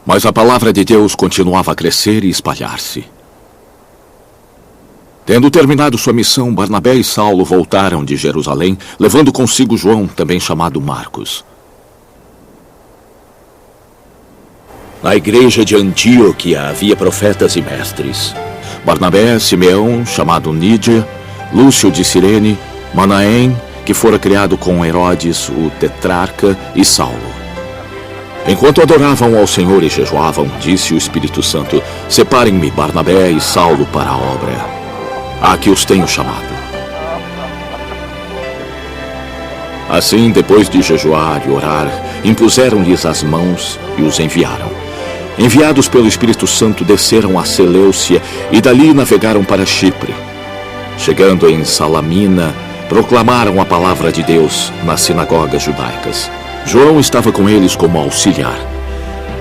Mas a palavra de Deus continuava a crescer e espalhar-se. Tendo terminado sua missão, Barnabé e Saulo voltaram de Jerusalém, levando consigo João, também chamado Marcos. Na igreja de Antioquia havia profetas e mestres: Barnabé, Simeão, chamado Nídia, Lúcio de Cirene, Manaém, que fora criado com Herodes, o tetrarca, e Saulo. Enquanto adoravam ao Senhor e jejuavam, disse o Espírito Santo: separem-me Barnabé e Saulo para a obra a que os tenho chamado. Assim, depois de jejuar e orar, impuseram-lhes as mãos e os enviaram. Enviados pelo Espírito Santo, desceram a Seleucia e dali navegaram para Chipre. Chegando em Salamina, proclamaram a palavra de Deus nas sinagogas judaicas. João estava com eles como auxiliar.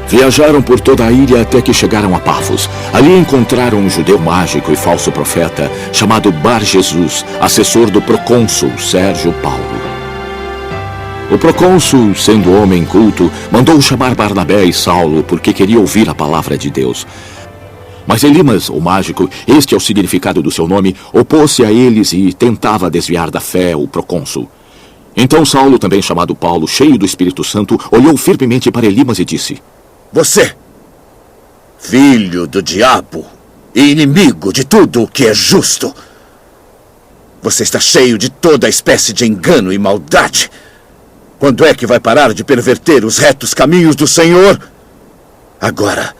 Viajaram por toda a ilha até que chegaram a Pafos. Ali encontraram um judeu mágico e falso profeta chamado Bar-Jesus, assessor do procônsul Sérgio Paulo. O procônsul, sendo homem culto, mandou chamar Barnabé e Saulo porque queria ouvir a palavra de Deus. Mas Elimas, o mágico, este é o significado do seu nome, opôs-se a eles e tentava desviar da fé o procônsul. Então Saulo, também chamado Paulo, cheio do Espírito Santo, olhou firmemente para Elimas e disse: você, filho do diabo e inimigo de tudo o que é justo, você está cheio de toda espécie de engano e maldade. Quando é que vai parar de perverter os retos caminhos do Senhor? Agora,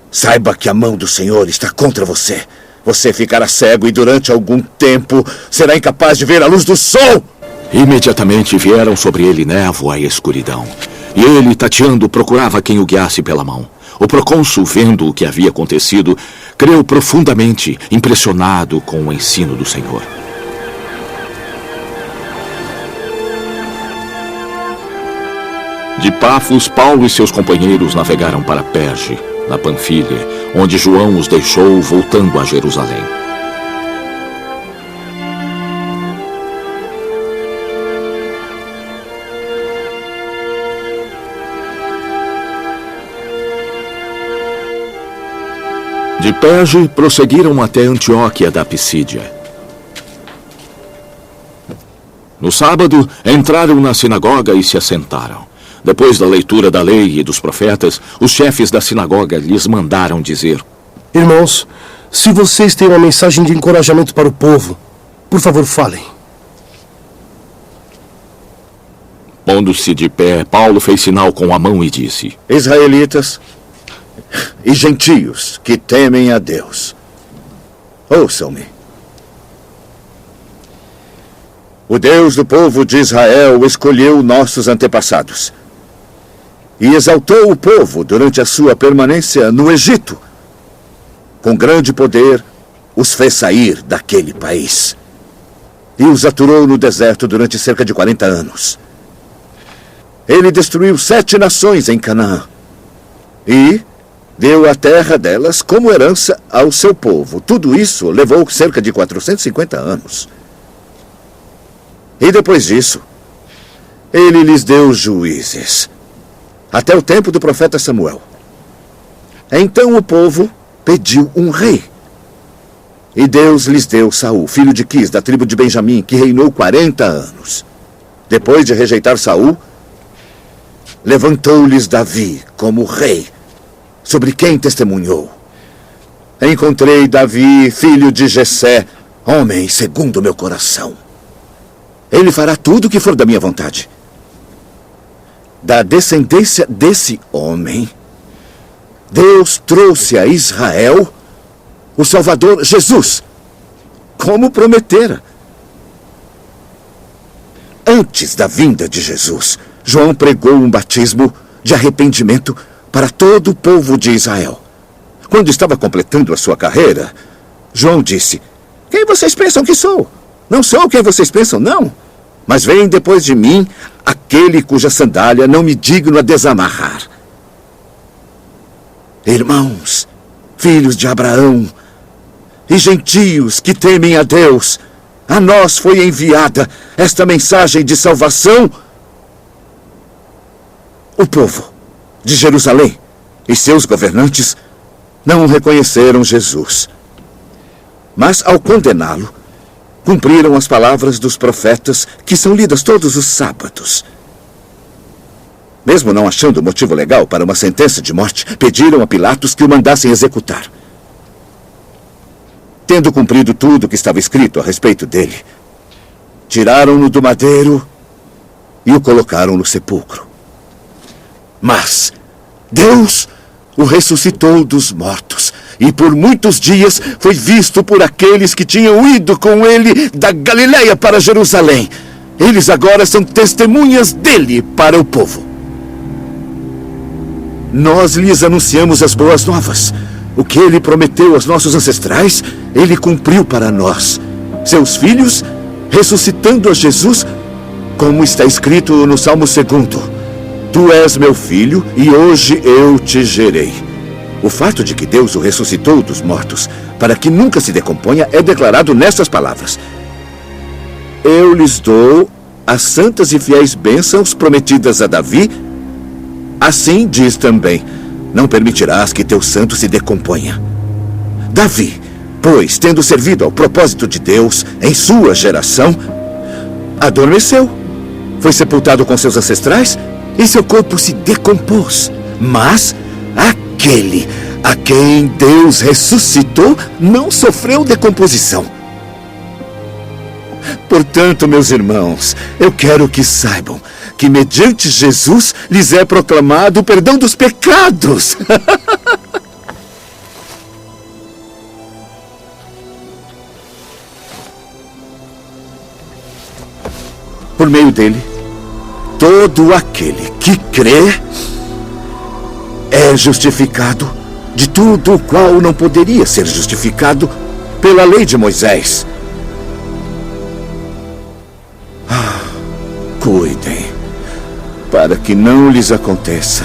saiba que a mão do Senhor está contra você. Você ficará cego e durante algum tempo será incapaz de ver a luz do sol. Imediatamente vieram sobre ele névoa e escuridão. E ele, tateando, procurava quem o guiasse pela mão. O procônsul, vendo o que havia acontecido, creu profundamente, impressionado com o ensino do Senhor. De Pafos, Paulo e seus companheiros navegaram para Perge, na Panfilha, onde João os deixou, voltando a Jerusalém. De Perge, prosseguiram até Antioquia da Pisídia. No sábado, entraram na sinagoga e se assentaram. Depois da leitura da lei e dos profetas, os chefes da sinagoga lhes mandaram dizer: irmãos, se vocês têm uma mensagem de encorajamento para o povo, por favor, falem. Pondo-se de pé, Paulo fez sinal com a mão e disse: israelitas e gentios que temem a Deus, ouçam-me. O Deus do povo de Israel escolheu nossos antepassados e exaltou o povo durante a sua permanência no Egito. Com grande poder, os fez sair daquele país e os aturou no deserto durante cerca de 40 anos. Ele destruiu 7 nações em Canaã e deu a terra delas como herança ao seu povo. Tudo isso levou cerca de 450 anos. E depois disso, ele lhes deu juízes, até o tempo do profeta Samuel. Então o povo pediu um rei. E Deus lhes deu Saul, filho de Quis, da tribo de Benjamim, que reinou 40 anos. Depois de rejeitar Saul, levantou-lhes Davi como rei, sobre quem testemunhou: encontrei Davi, filho de Jessé, homem segundo o meu coração. Ele fará tudo o que for da minha vontade. Da descendência desse homem, Deus trouxe a Israel o Salvador Jesus, como prometera. Antes da vinda de Jesus, João pregou um batismo de arrependimento para todo o povo de Israel. Quando estava completando a sua carreira, João disse: quem vocês pensam que sou? Não sou quem vocês pensam, não. Mas vem depois de mim aquele cuja sandália não me digno a desamarrar. Irmãos, filhos de Abraão e gentios que temem a Deus, a nós foi enviada esta mensagem de salvação. O povo de Jerusalém e seus governantes não reconheceram Jesus. Mas, ao condená-lo, cumpriram as palavras dos profetas que são lidas todos os sábados. Mesmo não achando motivo legal para uma sentença de morte, pediram a Pilatos que o mandassem executar. Tendo cumprido tudo o que estava escrito a respeito dele, tiraram-no do madeiro e o colocaram no sepulcro. Mas Deus o ressuscitou dos mortos, e por muitos dias foi visto por aqueles que tinham ido com ele da Galileia para Jerusalém. Eles agora são testemunhas dele para o povo. Nós lhes anunciamos as boas novas. O que ele prometeu aos nossos ancestrais, ele cumpriu para nós, seus filhos, ressuscitando a Jesus, como está escrito no Salmo 2: Tu és meu filho, e hoje eu te gerei. O fato de que Deus o ressuscitou dos mortos, para que nunca se decomponha, é declarado nestas palavras: Eu lhes dou as santas e fiéis bênçãos prometidas a Davi. Assim diz também: Não permitirás que teu santo se decomponha. Davi, pois, tendo servido ao propósito de Deus em sua geração, adormeceu, foi sepultado com seus ancestrais, e seu corpo se decompôs. Mas aquele a quem Deus ressuscitou não sofreu decomposição. Portanto, meus irmãos, eu quero que saibam que mediante Jesus lhes é proclamado o perdão dos pecados. Por meio dele, todo aquele que crê é justificado de tudo o qual não poderia ser justificado pela lei de Moisés. Cuidem, para que não lhes aconteça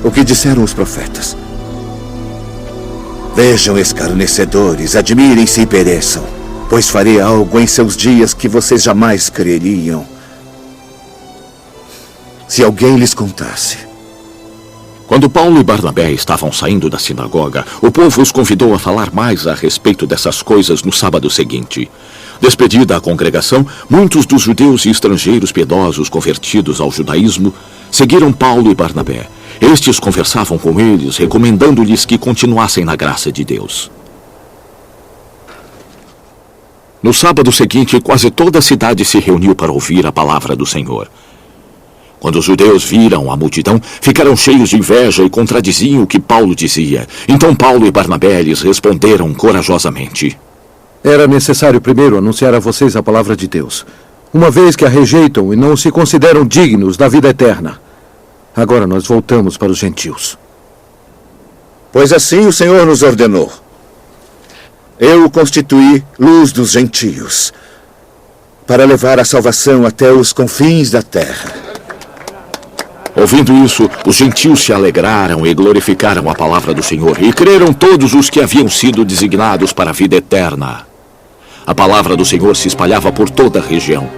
o que disseram os profetas. Vejam, escarnecedores, admirem-se e pereçam, pois farei algo em seus dias que vocês jamais creriam. Se alguém lhes contasse. Quando Paulo e Barnabé estavam saindo da sinagoga, o povo os convidou a falar mais a respeito dessas coisas no sábado seguinte. Despedida a congregação, muitos dos judeus e estrangeiros piedosos convertidos ao judaísmo seguiram Paulo e Barnabé. Estes conversavam com eles, recomendando-lhes que continuassem na graça de Deus. No sábado seguinte, quase toda a cidade se reuniu para ouvir a palavra do Senhor. Quando os judeus viram a multidão, ficaram cheios de inveja e contradiziam o que Paulo dizia. Então Paulo e Barnabé lhes responderam corajosamente: Era necessário primeiro anunciar a vocês a palavra de Deus, uma vez que a rejeitam e não se consideram dignos da vida eterna. Agora nós voltamos para os gentios. Pois assim o Senhor nos ordenou. Eu o constituí luz dos gentios, para levar a salvação até os confins da terra. Ouvindo isso, os gentios se alegraram e glorificaram a palavra do Senhor, e creram todos os que haviam sido designados para a vida eterna. A palavra do Senhor se espalhava por toda a região.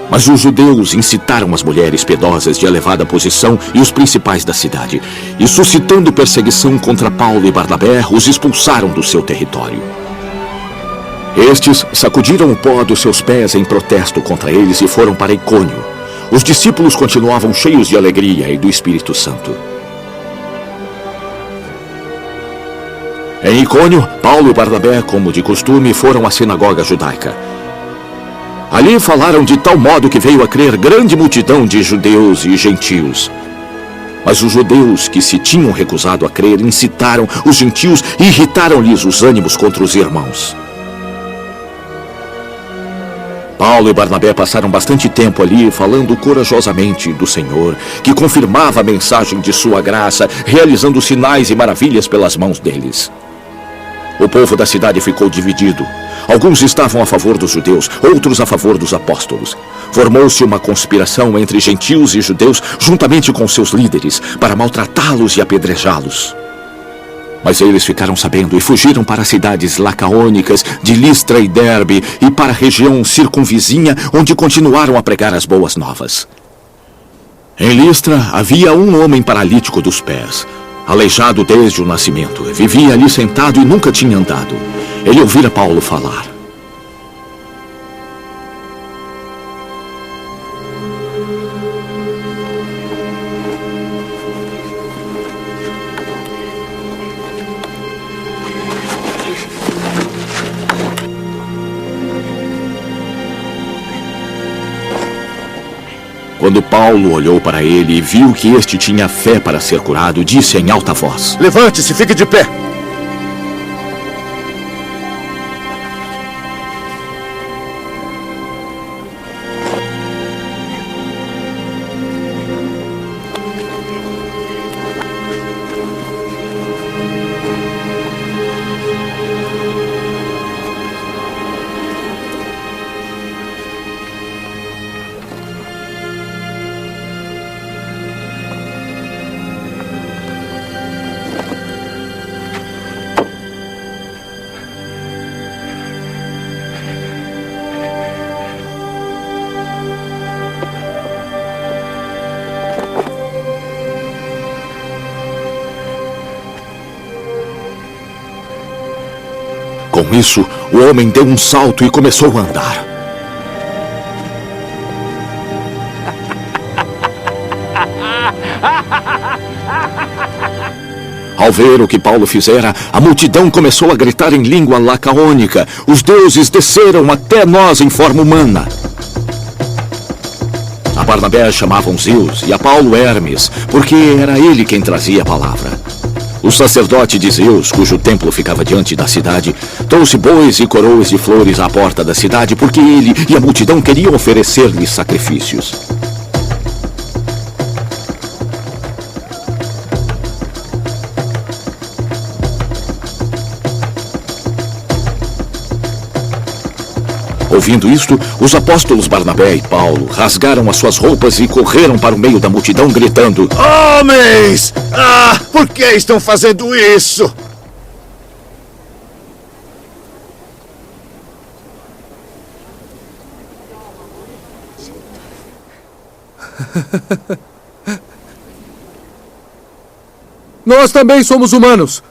Mas os judeus incitaram as mulheres piedosas de elevada posição e os principais da cidade, e suscitando perseguição contra Paulo e Barnabé, os expulsaram do seu território. Estes sacudiram o pó dos seus pés em protesto contra eles e foram para Icônio. Os discípulos continuavam cheios de alegria e do Espírito Santo. Em Icônio, Paulo e Barnabé, como de costume, foram à sinagoga judaica. Ali falaram de tal modo que veio a crer grande multidão de judeus e gentios. Mas os judeus que se tinham recusado a crer incitaram os gentios e irritaram-lhes os ânimos contra os irmãos. Paulo e Barnabé passaram bastante tempo ali falando corajosamente do Senhor, que confirmava a mensagem de sua graça, realizando sinais e maravilhas pelas mãos deles. O povo da cidade ficou dividido. Alguns estavam a favor dos judeus, outros a favor dos apóstolos. Formou-se uma conspiração entre gentios e judeus, juntamente com seus líderes, para maltratá-los e apedrejá-los. Mas eles ficaram sabendo e fugiram para as cidades lacaônicas de Listra e Derbe e para a região circunvizinha, onde continuaram a pregar as boas novas. Em Listra havia um homem paralítico dos pés. Aleijado desde o nascimento, vivia ali sentado e nunca tinha andado. Ele ouvira Paulo falar. Quando Paulo olhou para ele e viu que este tinha fé para ser curado, disse em alta voz: Levante-se, fique de pé. Com isso, o homem deu um salto e começou a andar. Ao ver o que Paulo fizera, a multidão começou a gritar em língua lacaônica: os deuses desceram até nós em forma humana. A Barnabé chamavam Zeus e a Paulo Hermes, porque era ele quem trazia a palavra. O sacerdote de Zeus, cujo templo ficava diante da cidade, trouxe bois e coroas de flores à porta da cidade, porque ele e a multidão queriam oferecer-lhe sacrifícios. Ouvindo isto, os apóstolos Barnabé e Paulo rasgaram as suas roupas e correram para o meio da multidão, gritando: Homens! Por que estão fazendo isso? Nós também somos humanos.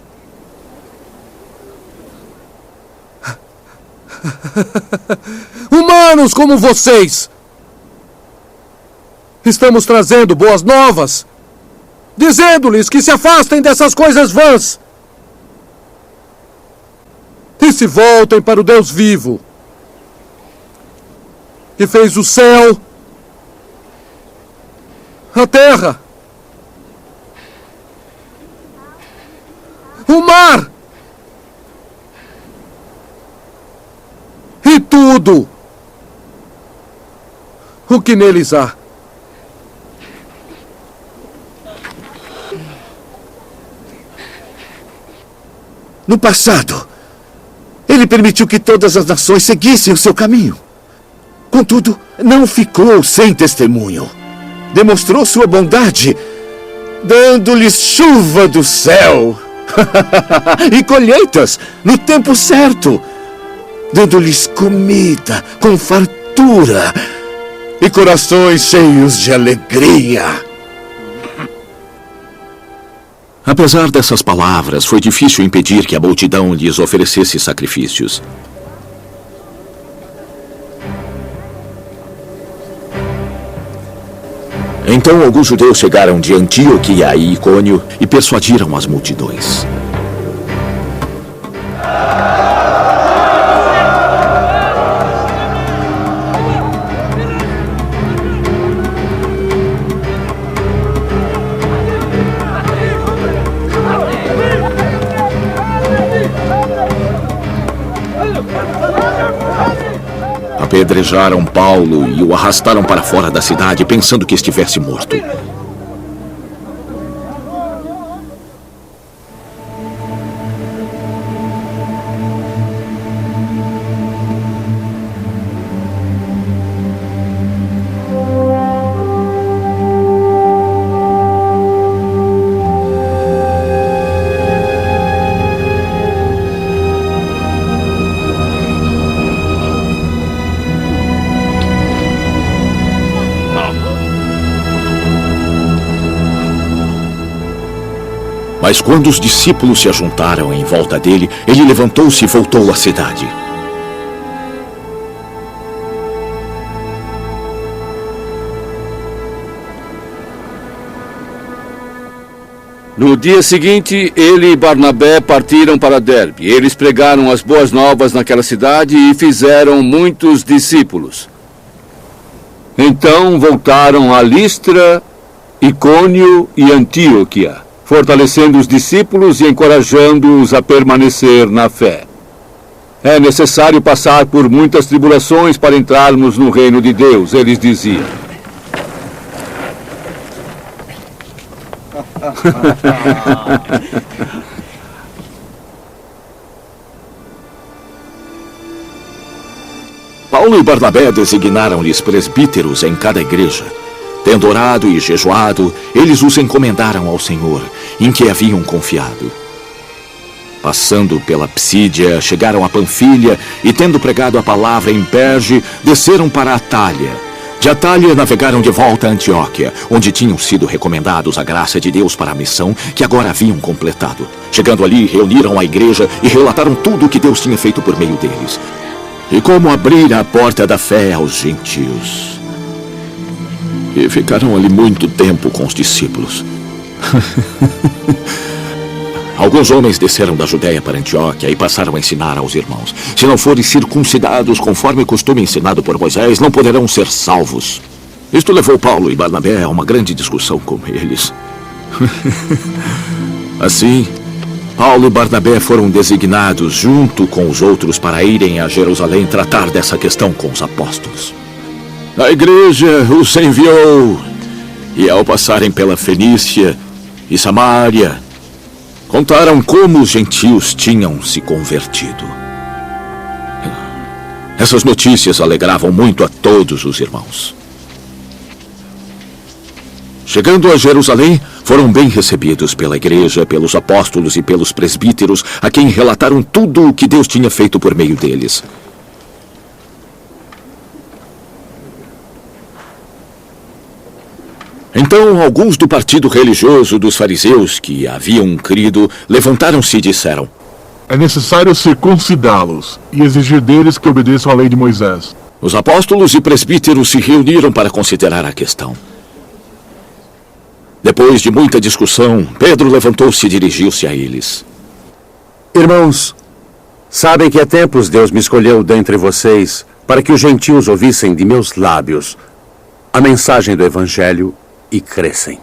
Humanos como vocês. Estamos trazendo boas novas, dizendo-lhes que se afastem dessas coisas vãs e se voltem para o Deus vivo, que fez o céu, a terra, o mar e tudo o que neles há. No passado, ele permitiu que todas as nações seguissem o seu caminho. Contudo, não ficou sem testemunho. Demonstrou sua bondade, dando-lhes chuva do céu e colheitas no tempo certo, dando-lhes comida com fartura e corações cheios de alegria. Apesar dessas palavras, foi difícil impedir que a multidão lhes oferecesse sacrifícios. Então alguns judeus chegaram de Antioquia e Icônio e persuadiram as multidões. Apedrejaram Paulo e o arrastaram para fora da cidade, pensando que estivesse morto. Mas quando os discípulos se ajuntaram em volta dele, ele levantou-se e voltou à cidade. No dia seguinte, ele e Barnabé partiram para Derbe. Eles pregaram as boas novas naquela cidade e fizeram muitos discípulos. Então voltaram a Listra, Icônio e Antioquia, fortalecendo os discípulos e encorajando-os a permanecer na fé. É necessário passar por muitas tribulações para entrarmos no reino de Deus, eles diziam. Paulo e Barnabé designaram-lhes presbíteros em cada igreja. Tendo orado e jejuado, eles os encomendaram ao Senhor, em que haviam confiado. Passando pela Psídia, chegaram a Panfilha e, tendo pregado a palavra em Perge, desceram para Atália. De Atália navegaram de volta a Antioquia, onde tinham sido recomendados a graça de Deus para a missão que agora haviam completado. Chegando ali, reuniram a igreja e relataram tudo o que Deus tinha feito por meio deles, e como abrir a porta da fé aos gentios. E ficaram ali muito tempo com os discípulos. Alguns homens desceram da Judéia para Antioquia e passaram a ensinar aos irmãos: se não forem circuncidados conforme o costume ensinado por Moisés, não poderão ser salvos. Isto levou Paulo e Barnabé a uma grande discussão com eles. Assim, Paulo e Barnabé foram designados junto com os outros para irem a Jerusalém tratar dessa questão com os apóstolos. A igreja os enviou, e ao passarem pela Fenícia e Samaria, contaram como os gentios tinham se convertido. Essas notícias alegravam muito a todos os irmãos. Chegando a Jerusalém, foram bem recebidos pela igreja, pelos apóstolos e pelos presbíteros, a quem relataram tudo o que Deus tinha feito por meio deles. Então, alguns do partido religioso dos fariseus que haviam crido levantaram-se e disseram: é necessário circuncidá-los e exigir deles que obedeçam à lei de Moisés. Os apóstolos e presbíteros se reuniram para considerar a questão. Depois de muita discussão, Pedro levantou-se e dirigiu-se a eles. Irmãos, sabem que há tempos Deus me escolheu dentre vocês para que os gentios ouvissem de meus lábios a mensagem do Evangelho e crescem.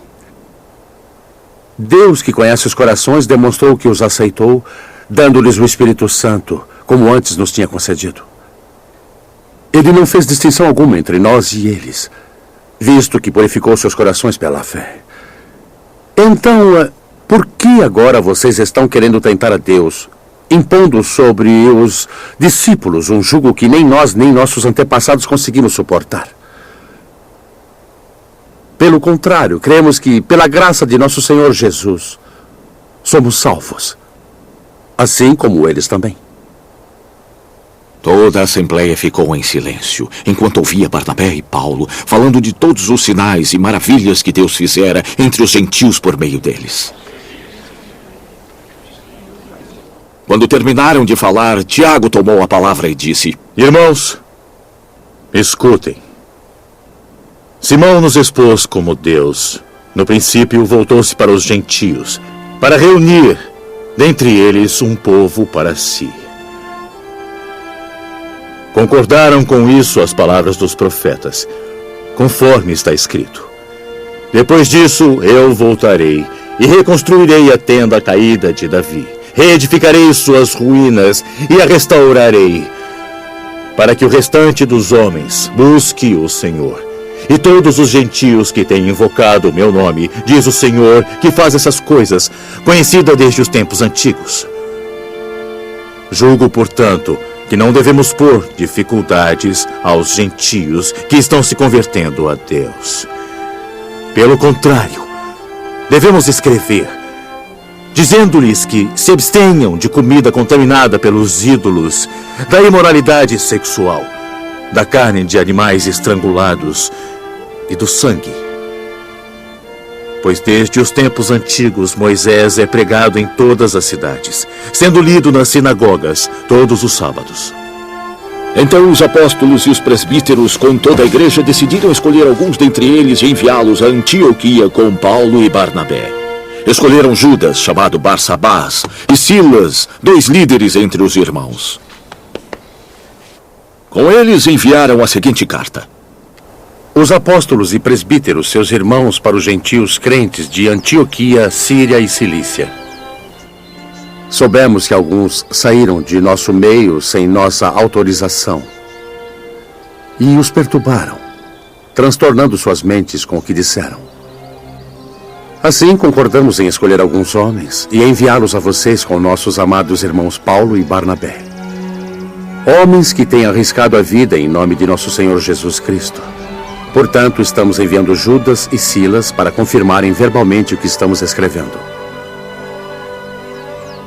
Deus, que conhece os corações, demonstrou que os aceitou, dando-lhes o Espírito Santo, como antes nos tinha concedido. Ele não fez distinção alguma entre nós e eles, visto que purificou seus corações pela fé. Então, por que agora vocês estão querendo tentar a Deus, impondo sobre os discípulos um jugo que nem nós nem nossos antepassados conseguimos suportar? Pelo contrário, cremos que, pela graça de nosso Senhor Jesus, somos salvos, assim como eles também. Toda a assembleia ficou em silêncio, enquanto ouvia Barnabé e Paulo falando de todos os sinais e maravilhas que Deus fizera entre os gentios por meio deles. Quando terminaram de falar, Tiago tomou a palavra e disse: irmãos, escutem. Simão nos expôs como Deus, no princípio, voltou-se para os gentios, para reunir dentre eles um povo para si. Concordaram com isso as palavras dos profetas, conforme está escrito: depois disso eu voltarei e reconstruirei a tenda caída de Davi, reedificarei suas ruínas e a restaurarei, para que o restante dos homens busque o Senhor. E todos os gentios que têm invocado o meu nome, diz o Senhor, que faz essas coisas, conhecida desde os tempos antigos. Julgo, portanto, que não devemos pôr dificuldades aos gentios que estão se convertendo a Deus. Pelo contrário, devemos escrever, dizendo-lhes que se abstenham de comida contaminada pelos ídolos, da imoralidade sexual, da carne de animais estrangulados e do sangue. pois desde os tempos antigos Moisés é pregado em todas as cidades, sendo lido nas sinagogas todos os sábados. Então os apóstolos e os presbíteros com toda a igreja decidiram escolher alguns dentre eles e enviá-los a Antioquia com Paulo e Barnabé. Escolheram Judas, chamado Barsabás, e Silas, 2 líderes entre os irmãos. Com eles enviaram a seguinte carta: Os apóstolos e presbíteros, seus irmãos, para os gentios crentes de Antioquia, Síria e Cilícia. Soubemos que alguns saíram de nosso meio sem nossa autorização e os perturbaram, transtornando suas mentes com o que disseram. Assim, concordamos em escolher alguns homens e enviá-los a vocês com nossos amados irmãos Paulo e Barnabé. Homens que têm arriscado a vida em nome de nosso Senhor Jesus Cristo. Portanto, estamos enviando Judas e Silas para confirmarem verbalmente o que estamos escrevendo.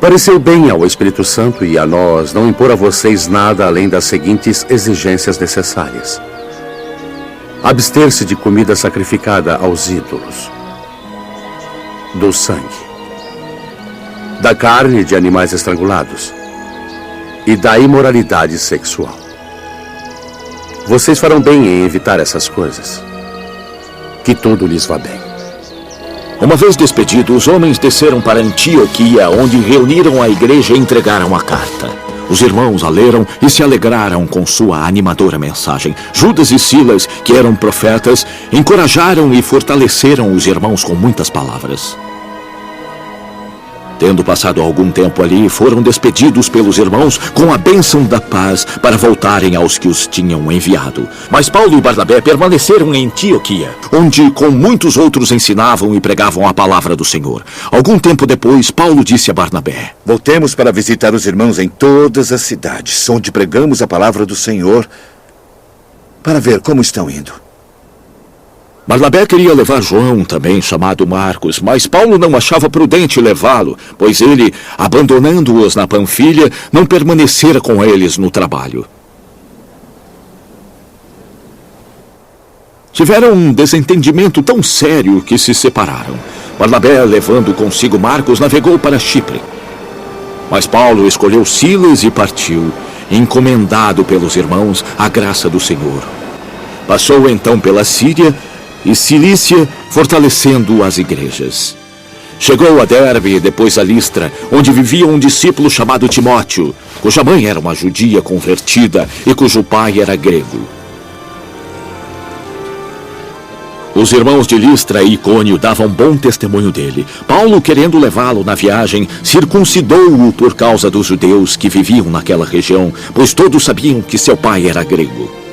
Pareceu bem ao Espírito Santo e a nós não impor a vocês nada além das seguintes exigências necessárias: abster-se de comida sacrificada aos ídolos, do sangue, da carne de animais estrangulados e da imoralidade sexual. Vocês farão bem em evitar essas coisas. Que tudo lhes vá bem. Uma vez despedidos, os homens desceram para Antioquia, onde reuniram a igreja e entregaram a carta. Os irmãos a leram e se alegraram com sua animadora mensagem. Judas e Silas, que eram profetas, encorajaram e fortaleceram os irmãos com muitas palavras. Tendo passado algum tempo ali, foram despedidos pelos irmãos com a bênção da paz para voltarem aos que os tinham enviado. Mas Paulo e Barnabé permaneceram em Antioquia, onde com muitos outros ensinavam e pregavam a palavra do Senhor. Algum tempo depois, Paulo disse a Barnabé: Voltemos para visitar os irmãos em todas as cidades, onde pregamos a palavra do Senhor, para ver como estão indo. Barnabé queria levar João, também chamado Marcos, mas Paulo não achava prudente levá-lo, pois ele, abandonando-os na Panfilha, não permanecera com eles no trabalho. Tiveram um desentendimento tão sério que se separaram. Barnabé, levando consigo Marcos, navegou para Chipre. Mas Paulo escolheu Silas e partiu, encomendado pelos irmãos à graça do Senhor. Passou então pela Síria e Cilícia, fortalecendo as igrejas. Chegou a Derbe e depois a Listra, onde vivia um discípulo chamado Timóteo, cuja mãe era uma judia convertida e cujo pai era grego. Os irmãos de Listra e Icônio davam bom testemunho dele. Paulo, querendo levá-lo na viagem, circuncidou-o por causa dos judeus que viviam naquela região, pois todos sabiam que seu pai era grego.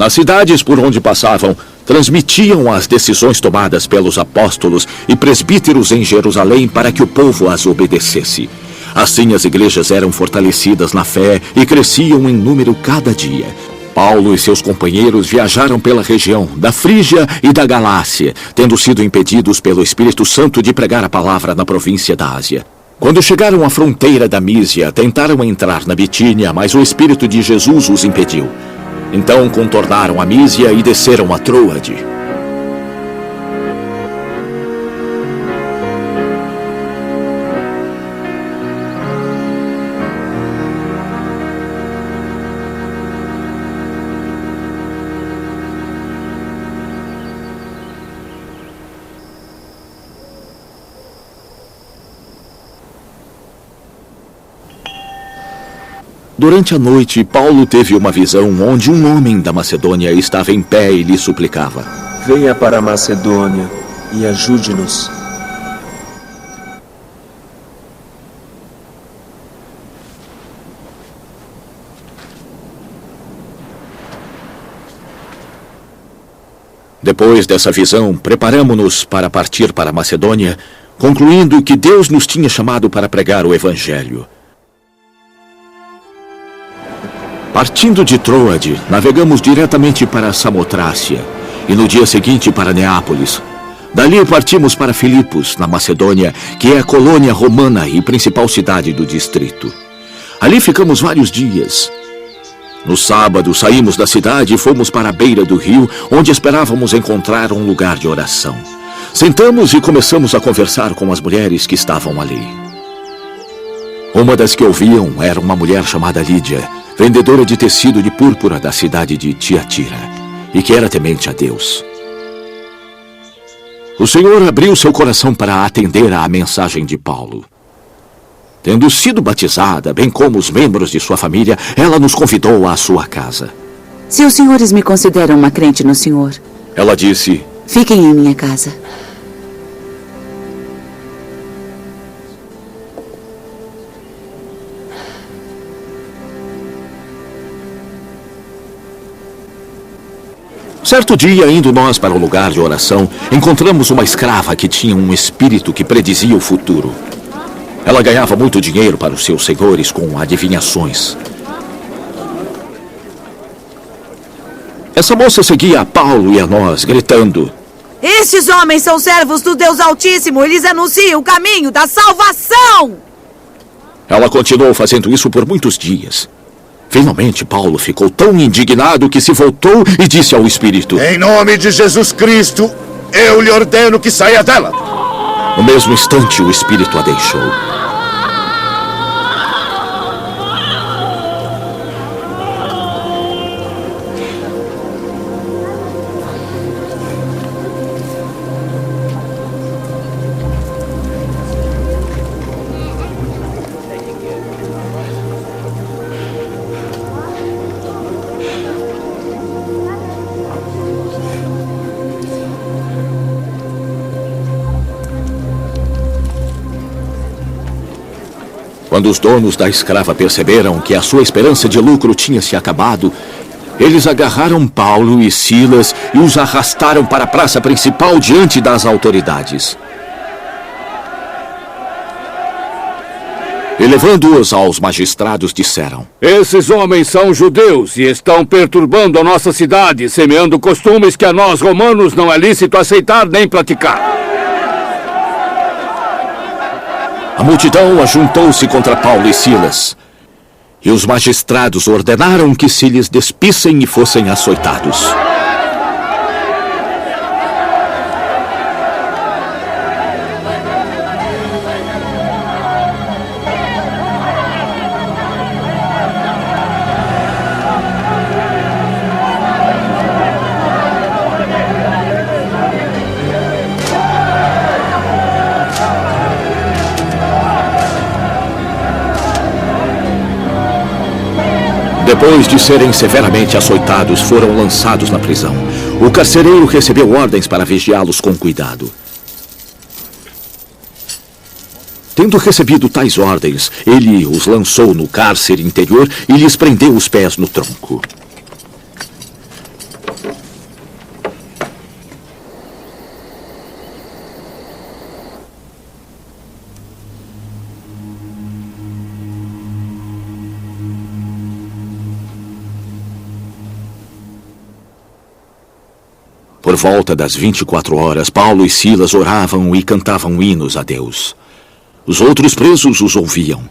Nas cidades por onde passavam, transmitiam as decisões tomadas pelos apóstolos e presbíteros em Jerusalém para que o povo as obedecesse. Assim as igrejas eram fortalecidas na fé e cresciam em número cada dia. Paulo e seus companheiros viajaram pela região da Frígia e da Galácia, tendo sido impedidos pelo Espírito Santo de pregar a palavra na província da Ásia. Quando chegaram à fronteira da Mísia, tentaram entrar na Bitínia, mas o Espírito de Jesus os impediu. Então contornaram a Mísia e desceram a Troade. Durante a noite, Paulo teve uma visão onde um homem da Macedônia estava em pé e lhe suplicava: Venha para a Macedônia e ajude-nos. Depois dessa visão, preparamo-nos para partir para a Macedônia, concluindo que Deus nos tinha chamado para pregar o Evangelho. Partindo de Troade, navegamos diretamente para Samotrácia e no dia seguinte para Neápolis. Dali partimos para Filipos, na Macedônia, que é a colônia romana e principal cidade do distrito. Ali ficamos vários dias. No sábado, saímos da cidade e fomos para a beira do rio, onde esperávamos encontrar um lugar de oração. Sentamos e começamos a conversar com as mulheres que estavam ali. Uma das que ouviam era uma mulher chamada Lídia, vendedora de tecido de púrpura da cidade de Tiatira, e que era temente a Deus. O Senhor abriu seu coração para atender à mensagem de Paulo. Tendo sido batizada, bem como os membros de sua família, ela nos convidou à sua casa. Se os senhores me consideram uma crente no Senhor, Ela disse: fiquem em minha casa. Certo dia, indo nós para o lugar de oração, encontramos uma escrava que tinha um espírito que predizia o futuro. Ela ganhava muito dinheiro para os seus senhores com adivinhações. Essa moça seguia a Paulo e a nós, gritando: Estes homens são servos do Deus Altíssimo. Eles anunciam o caminho da salvação. Ela continuou fazendo isso por muitos dias. Finalmente, Paulo ficou tão indignado que se voltou e disse ao espírito: Em nome de Jesus Cristo, eu lhe ordeno que saia dela. No mesmo instante, o espírito a deixou. Quando os donos da escrava perceberam que a sua esperança de lucro tinha se acabado, eles agarraram Paulo e Silas e os arrastaram para a praça principal diante das autoridades. E levando-os aos magistrados, disseram: Esses homens são judeus e estão perturbando a nossa cidade, semeando costumes que a nós romanos não é lícito aceitar nem praticar. A multidão ajuntou-se contra Paulo e Silas, e os magistrados ordenaram que se lhes despissem e fossem açoitados. Depois de serem severamente açoitados, foram lançados na prisão. O carcereiro recebeu ordens para vigiá-los com cuidado. Tendo recebido tais ordens, ele os lançou no cárcere interior e lhes prendeu os pés no tronco. Por volta das 24 horas, Paulo e Silas oravam e cantavam hinos a Deus. Os outros presos os ouviam.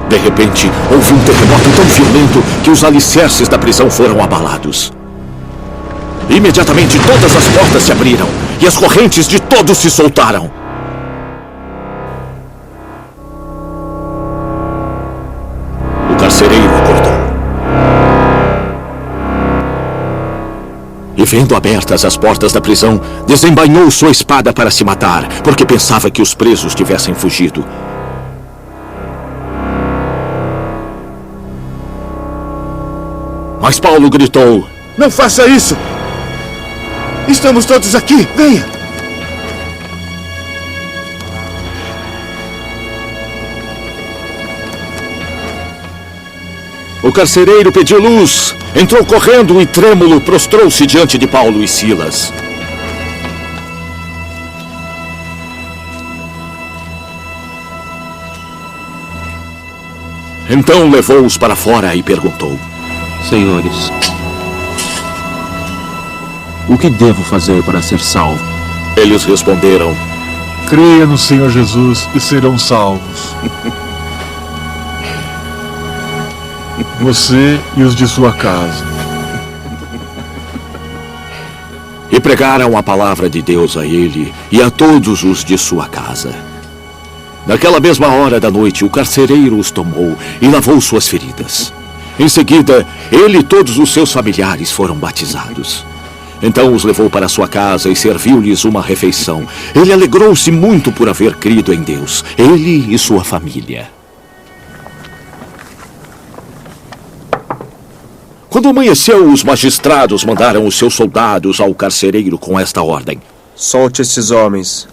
De repente, houve um terremoto tão violento que os alicerces da prisão foram abalados. Imediatamente, todas as portas se abriram e as correntes de todos se soltaram. O carcereiro acordou. E vendo abertas as portas da prisão, desembainhou sua espada para se matar, porque pensava que os presos tivessem fugido. Mas Paulo gritou: Não faça isso! Estamos todos aqui, venha! O carcereiro pediu luz, entrou correndo e trêmulo prostrou-se diante de Paulo e Silas. Então levou-os para fora e perguntou: Senhores, o que devo fazer para ser salvo? Eles responderam: Creia no Senhor Jesus e serão salvos. você e os de sua casa. E pregaram a palavra de Deus a ele e a todos os de sua casa. Naquela mesma hora da noite, o carcereiro os tomou e lavou suas feridas. Em seguida, ele e todos os seus familiares foram batizados. Então os levou para sua casa e serviu-lhes uma refeição. Ele alegrou-se muito por haver crido em Deus, ele e sua família. Quando amanheceu, os magistrados mandaram os seus soldados ao carcereiro com esta ordem: Solte estes homens.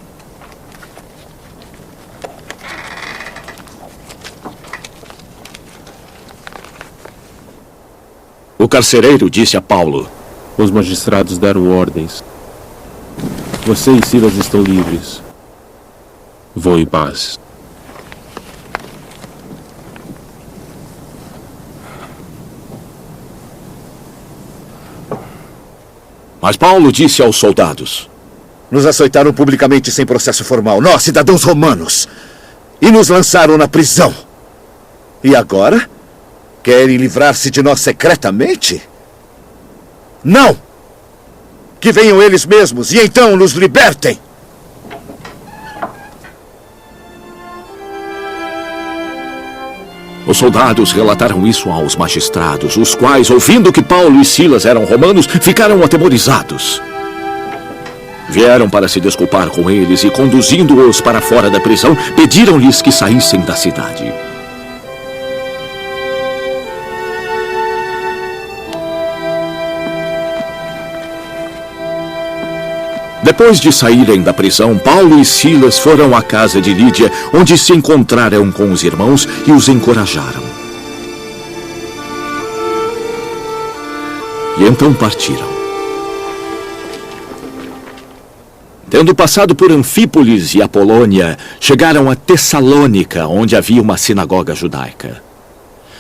O carcereiro disse a Paulo: Os magistrados deram ordens. Você e Silas estão livres. Vou em paz. Mas Paulo disse aos soldados: Nos açoitaram publicamente sem processo formal, nós, cidadãos romanos, e nos lançaram na prisão. E agora? Querem livrar-se de nós secretamente? Não! Que venham eles mesmos e então nos libertem! Os soldados relataram isso aos magistrados, os quais, ouvindo que Paulo e Silas eram romanos, ficaram atemorizados. Vieram para se desculpar com eles e, conduzindo-os para fora da prisão, pediram-lhes que saíssem da cidade. Depois de saírem da prisão, Paulo e Silas foram à casa de Lídia, onde se encontraram com os irmãos e os encorajaram. E então partiram. Tendo passado por Anfípolis e Apolônia, chegaram a Tessalônica, onde havia uma sinagoga judaica.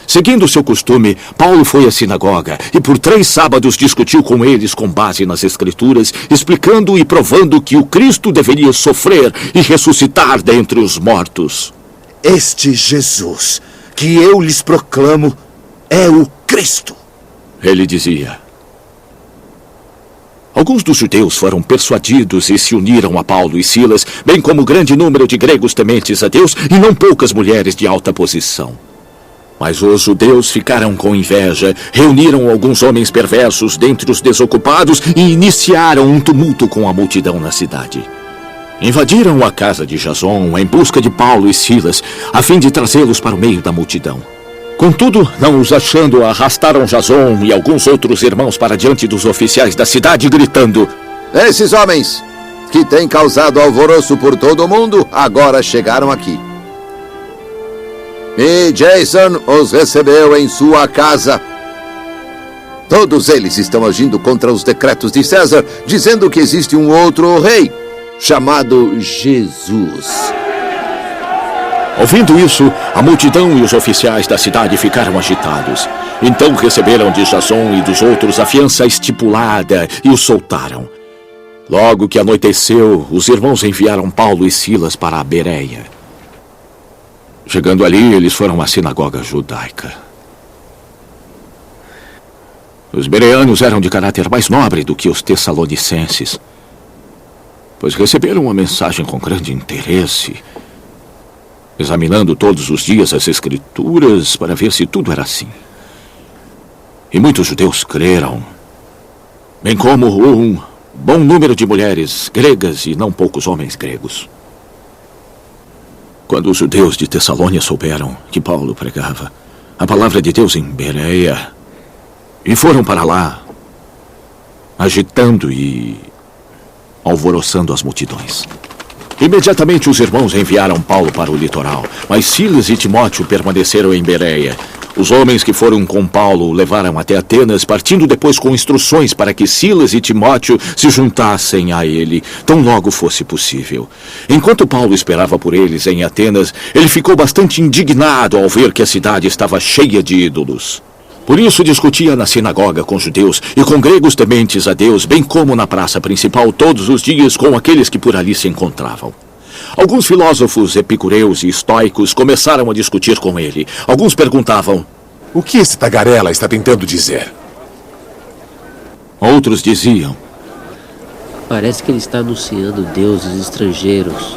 Seguindo seu costume, Paulo foi à sinagoga e por 3 sábados discutiu com eles com base nas Escrituras, explicando e provando que o Cristo deveria sofrer e ressuscitar dentre os mortos. Este Jesus, que eu lhes proclamo, é o Cristo. Ele dizia. Alguns dos judeus foram persuadidos e se uniram a Paulo e Silas, bem como grande número de gregos tementes a Deus e não poucas mulheres de alta posição. Mas os judeus ficaram com inveja, reuniram alguns homens perversos dentre os desocupados e iniciaram um tumulto com a multidão na cidade. Invadiram a casa de Jason em busca de Paulo e Silas, a fim de trazê-los para o meio da multidão. Contudo, não os achando, arrastaram Jason e alguns outros irmãos para diante dos oficiais da cidade, gritando: Esses homens, que têm causado alvoroço por todo o mundo, agora chegaram aqui. E Jason os recebeu em sua casa. Todos eles estão agindo contra os decretos de César, dizendo que existe um outro rei, chamado Jesus. Ouvindo isso, a multidão e os oficiais da cidade ficaram agitados. Então receberam de Jason e dos outros a fiança estipulada e os soltaram. Logo que anoiteceu, os irmãos enviaram Paulo e Silas para a Bereia. Chegando ali, eles foram à sinagoga judaica. Os bereanos eram de caráter mais nobre do que os tessalonicenses, pois receberam a mensagem com grande interesse, examinando todos os dias as Escrituras para ver se tudo era assim. E muitos judeus creram, bem como um bom número de mulheres gregas e não poucos homens gregos. Quando os judeus de Tessalônia souberam que Paulo pregava a palavra de Deus em Bereia, e foram para lá, agitando e alvoroçando as multidões. Imediatamente os irmãos enviaram Paulo para o litoral, mas Silas e Timóteo permaneceram em Bereia. Os homens que foram com Paulo o levaram até Atenas, partindo depois com instruções para que Silas e Timóteo se juntassem a ele, tão logo fosse possível. Enquanto Paulo esperava por eles em Atenas, ele ficou bastante indignado ao ver que a cidade estava cheia de ídolos. Por isso discutia na sinagoga com judeus e com gregos tementes a Deus, bem como na praça principal todos os dias com aqueles que por ali se encontravam. Alguns filósofos epicureus e estoicos começaram a discutir com ele. Alguns perguntavam: O que esse tagarela está tentando dizer? Outros diziam: parece que ele está anunciando deuses estrangeiros.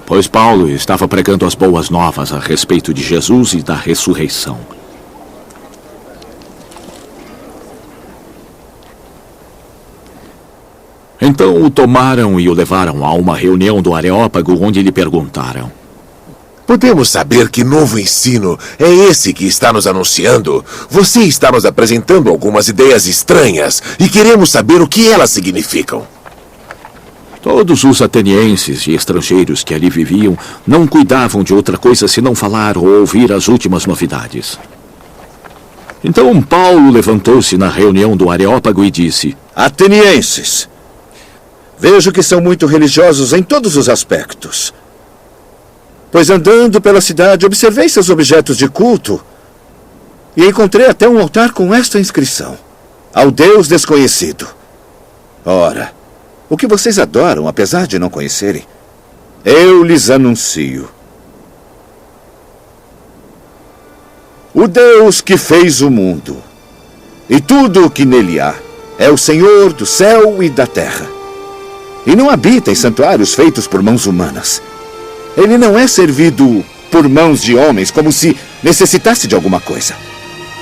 Pois Paulo estava pregando as boas novas a respeito de Jesus e da ressurreição. Então o tomaram e o levaram a uma reunião do Areópago, onde lhe perguntaram: podemos saber que novo ensino é esse que está nos anunciando? Você está nos apresentando algumas ideias estranhas e queremos saber o que elas significam. Todos os atenienses e estrangeiros que ali viviam não cuidavam de outra coisa senão falar ou ouvir as últimas novidades. Então Paulo levantou-se na reunião do Areópago e disse: atenienses, vejo que são muito religiosos em todos os aspectos. Pois andando pela cidade observei seus objetos de culto e encontrei até um altar com esta inscrição: ao Deus desconhecido. Ora, o que vocês adoram, apesar de não conhecerem, eu lhes anuncio. O Deus que fez o mundo e tudo o que nele há é o Senhor do céu e da terra. E não habita em santuários feitos por mãos humanas. Ele não é servido por mãos de homens como se necessitasse de alguma coisa.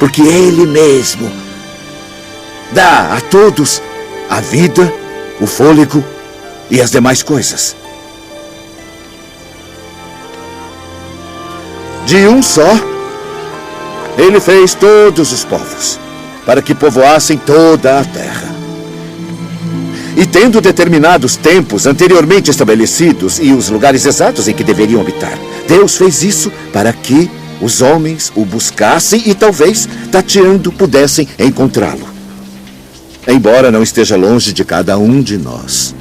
Porque Ele mesmo dá a todos a vida, o fôlego e as demais coisas. De um só, Ele fez todos os povos, para que povoassem toda a terra. E tendo determinados tempos anteriormente estabelecidos e os lugares exatos em que deveriam habitar, Deus fez isso para que os homens o buscassem e talvez, tateando, pudessem encontrá-lo. Embora não esteja longe de cada um de nós.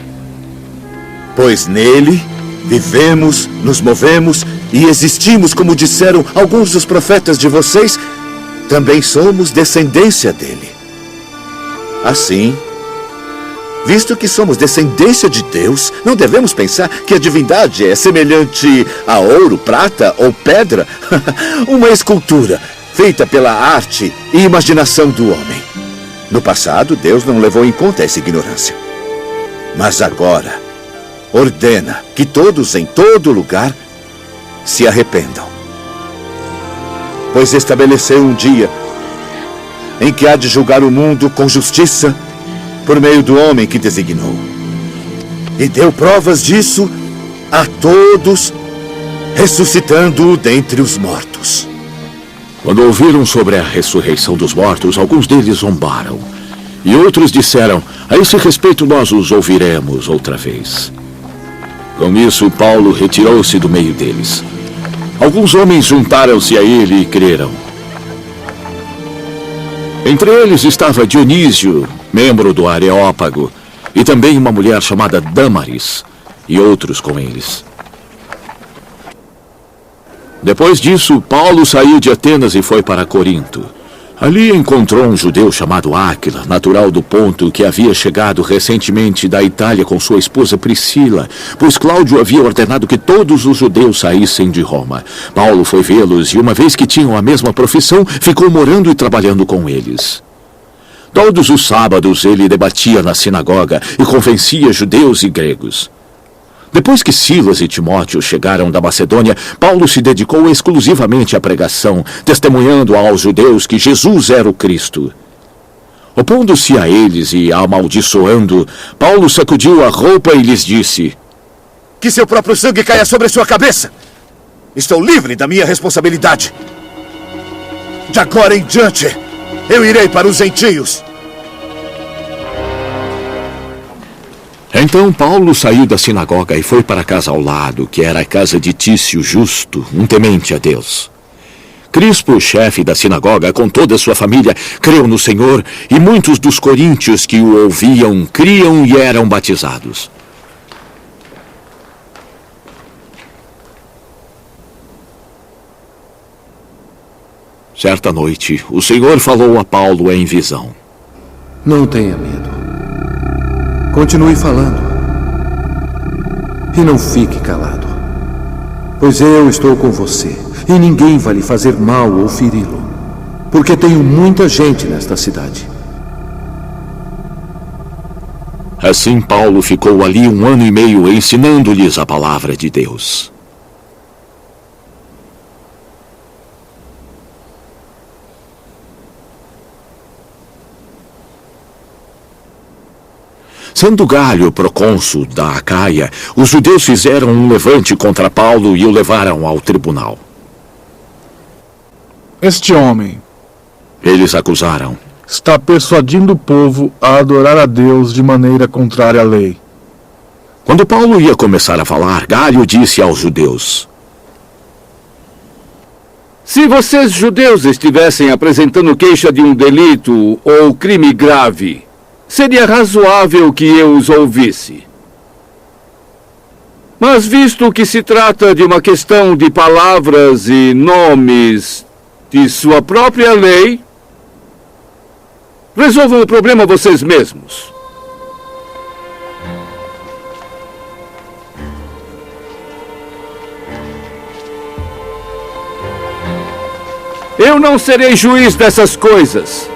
Pois nele vivemos, nos movemos e existimos, como disseram alguns dos profetas de vocês, também somos descendência dele. Assim, visto que somos descendência de Deus, não devemos pensar que a divindade é semelhante a ouro, prata ou pedra, uma escultura feita pela arte e imaginação do homem. No passado, Deus não levou em conta essa ignorância. Mas agora, ordena que todos em todo lugar se arrependam. Pois estabeleceu um dia em que há de julgar o mundo com justiça por meio do homem que designou. E deu provas disso a todos, ressuscitando-o dentre os mortos. Quando ouviram sobre a ressurreição dos mortos, alguns deles zombaram. E outros disseram: a esse respeito nós os ouviremos outra vez. Com isso, Paulo retirou-se do meio deles. Alguns homens juntaram-se a ele e creram. Entre eles estava Dionísio, membro do Areópago, e também uma mulher chamada Dâmaris, e outros com eles. Depois disso, Paulo saiu de Atenas e foi para Corinto. Ali encontrou um judeu chamado Áquila, natural do Ponto, que havia chegado recentemente da Itália com sua esposa Priscila, pois Cláudio havia ordenado que todos os judeus saíssem de Roma. Paulo foi vê-los e, uma vez que tinham a mesma profissão, ficou morando e trabalhando com eles. Todos os sábados ele debatia na sinagoga e convencia judeus e gregos. Depois que Silas e Timóteo chegaram da Macedônia, Paulo se dedicou exclusivamente à pregação, testemunhando aos judeus que Jesus era o Cristo. Opondo-se a eles e amaldiçoando, Paulo sacudiu a roupa e lhes disse: que seu próprio sangue caia sobre sua cabeça! Estou livre da minha responsabilidade. De agora em diante, eu irei para os gentios. Então Paulo saiu da sinagoga e foi para a casa ao lado, que era a casa de Tício Justo, um temente a Deus. Crispo, chefe da sinagoga, com toda a sua família, creu no Senhor, e muitos dos coríntios que o ouviam criam e eram batizados. Certa noite, o Senhor falou a Paulo em visão: não tenha medo. Continue falando. E não fique calado. Pois eu estou com você, e ninguém vai lhe fazer mal ou feri-lo. porque tenho muita gente nesta cidade. Assim Paulo ficou ali 1 ano e meio ensinando-lhes a palavra de Deus. Sendo Galho procônsul da Acaia, os judeus fizeram um levante contra Paulo e o levaram ao tribunal. Este homem, eles acusaram, está persuadindo o povo a adorar a Deus de maneira contrária à lei. Quando Paulo ia começar a falar, Galho disse aos judeus: se vocês judeus estivessem apresentando queixa de um delito ou crime grave, seria razoável que eu os ouvisse. Mas visto que se trata de uma questão de palavras e nomes de sua própria lei, resolvam o problema vocês mesmos. Eu não serei juiz dessas coisas.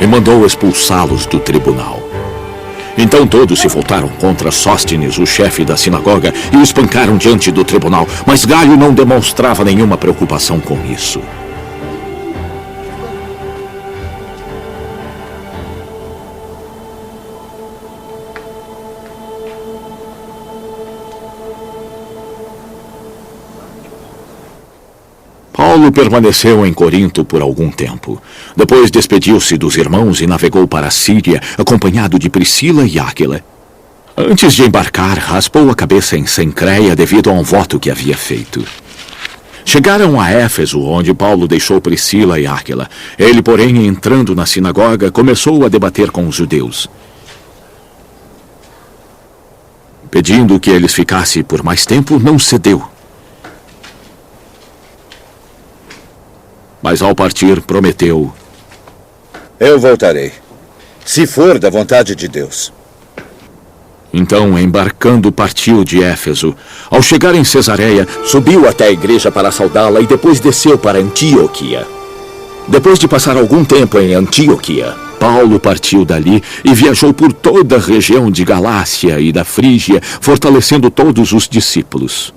E mandou expulsá-los do tribunal. Então todos se voltaram contra Sóstenes, o chefe da sinagoga, e o espancaram diante do tribunal. Mas Galho não demonstrava nenhuma preocupação com isso. Paulo permaneceu em Corinto por algum tempo. Depois despediu-se dos irmãos e navegou para a Síria, acompanhado de Priscila e Áquila. Antes de embarcar, raspou a cabeça em Cencreia devido a um voto que havia feito. Chegaram a Éfeso, onde Paulo deixou Priscila e Áquila. Ele, porém, entrando na sinagoga, começou a debater com os judeus, pedindo que eles ficassem por mais tempo, não cedeu. Mas ao partir, prometeu: eu voltarei, se for da vontade de Deus. Então, embarcando, partiu de Éfeso. Ao chegar em Cesareia, subiu até a igreja para saudá-la e depois desceu para Antioquia. Depois de passar algum tempo em Antioquia, Paulo partiu dali e viajou por toda a região de Galácia e da Frígia, fortalecendo todos os discípulos.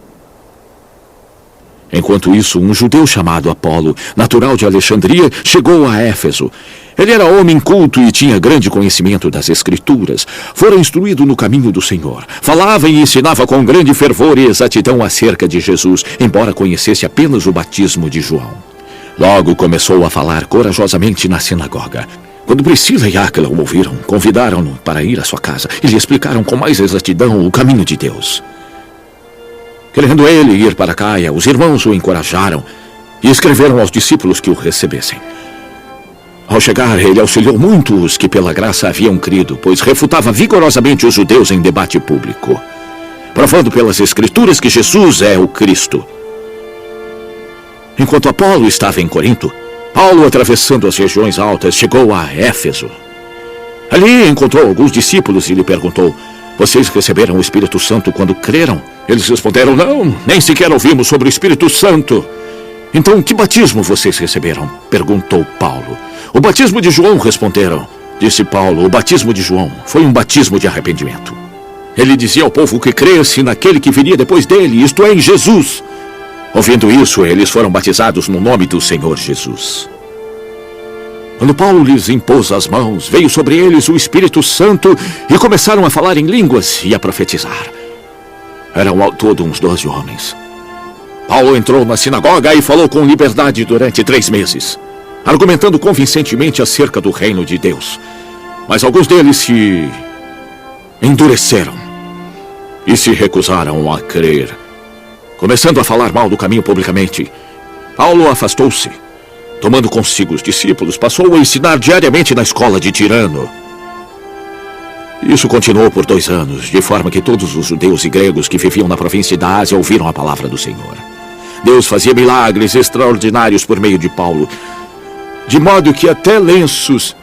Enquanto isso, um judeu chamado Apolo, natural de Alexandria, chegou a Éfeso. Ele era homem culto e tinha grande conhecimento das Escrituras. Fora instruído no caminho do Senhor. Falava e ensinava com grande fervor e exatidão acerca de Jesus, embora conhecesse apenas o batismo de João. Logo começou a falar corajosamente na sinagoga. Quando Priscila e Áquila o ouviram, convidaram-no para ir à sua casa e lhe explicaram com mais exatidão o caminho de Deus. Querendo ele ir para Caia, os irmãos o encorajaram e escreveram aos discípulos que o recebessem. Ao chegar, ele auxiliou muito os que pela graça haviam crido, pois refutava vigorosamente os judeus em debate público, provando pelas Escrituras que Jesus é o Cristo. Enquanto Apolo estava em Corinto, Paulo, atravessando as regiões altas, chegou a Éfeso. Ali encontrou alguns discípulos e lhe perguntou: vocês receberam o Espírito Santo quando creram? Eles responderam: não, nem sequer ouvimos sobre o Espírito Santo. Então, que batismo vocês receberam? Perguntou Paulo. O batismo de João, responderam. Disse Paulo: o batismo de João foi um batismo de arrependimento. Ele dizia ao povo que cresce naquele que viria depois dele, isto é, em Jesus. Ouvindo isso, eles foram batizados no nome do Senhor Jesus. Quando Paulo lhes impôs as mãos, veio sobre eles o Espírito Santo e começaram a falar em línguas e a profetizar. Eram ao todo uns 12 homens. Paulo entrou na sinagoga e falou com liberdade durante 3 meses, argumentando convincentemente acerca do reino de Deus. Mas alguns deles se endureceram e se recusaram a crer. Começando a falar mal do caminho publicamente, Paulo afastou-se. Tomando consigo os discípulos, passou a ensinar diariamente na escola de Tirano. Isso continuou por 2 anos, de forma que todos os judeus e gregos que viviam na província da Ásia ouviram a palavra do Senhor. Deus fazia milagres extraordinários por meio de Paulo, de modo que até lenços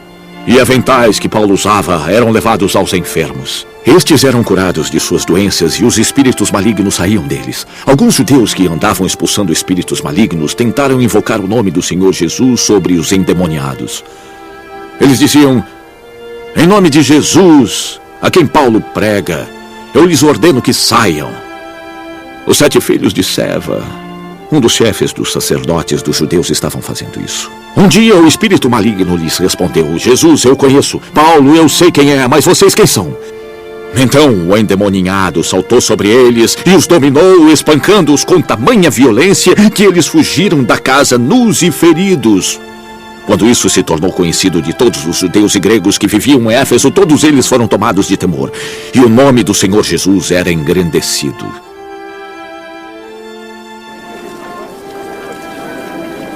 e aventais que Paulo usava eram levados aos enfermos. Estes eram curados de suas doenças e os espíritos malignos saíam deles. Alguns judeus que andavam expulsando espíritos malignos tentaram invocar o nome do Senhor Jesus sobre os endemoniados. Eles diziam: em nome de Jesus, a quem Paulo prega, eu lhes ordeno que saiam. Os 7 filhos de Seva, um dos chefes dos sacerdotes dos judeus, estavam fazendo isso. Um dia o espírito maligno lhes respondeu: Jesus, eu conheço. Paulo, eu sei quem é, mas vocês quem são? Então o endemoniado saltou sobre eles e os dominou, espancando-os com tamanha violência que eles fugiram da casa nus e feridos. Quando isso se tornou conhecido de todos os judeus e gregos que viviam em Éfeso, todos eles foram tomados de temor, e o nome do Senhor Jesus era engrandecido.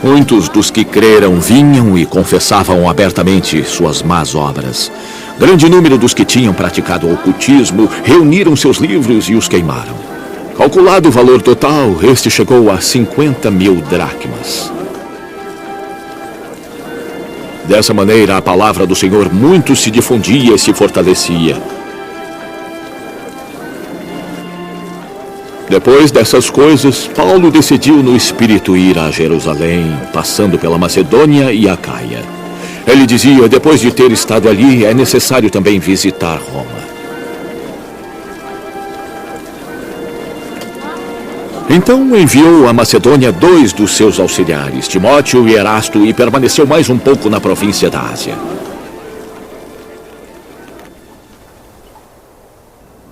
Muitos dos que creram vinham e confessavam abertamente suas más obras. Grande número dos que tinham praticado o ocultismo reuniram seus livros e os queimaram. Calculado o valor total, este chegou a 50.000 dracmas. Dessa maneira, a palavra do Senhor muito se difundia e se fortalecia. Depois dessas coisas, Paulo decidiu no espírito ir a Jerusalém, passando pela Macedônia e Acaia. Ele dizia: depois de ter estado ali, é necessário também visitar Roma. Então enviou à Macedônia 2 dos seus auxiliares, Timóteo e Erasto, e permaneceu mais um pouco na província da Ásia.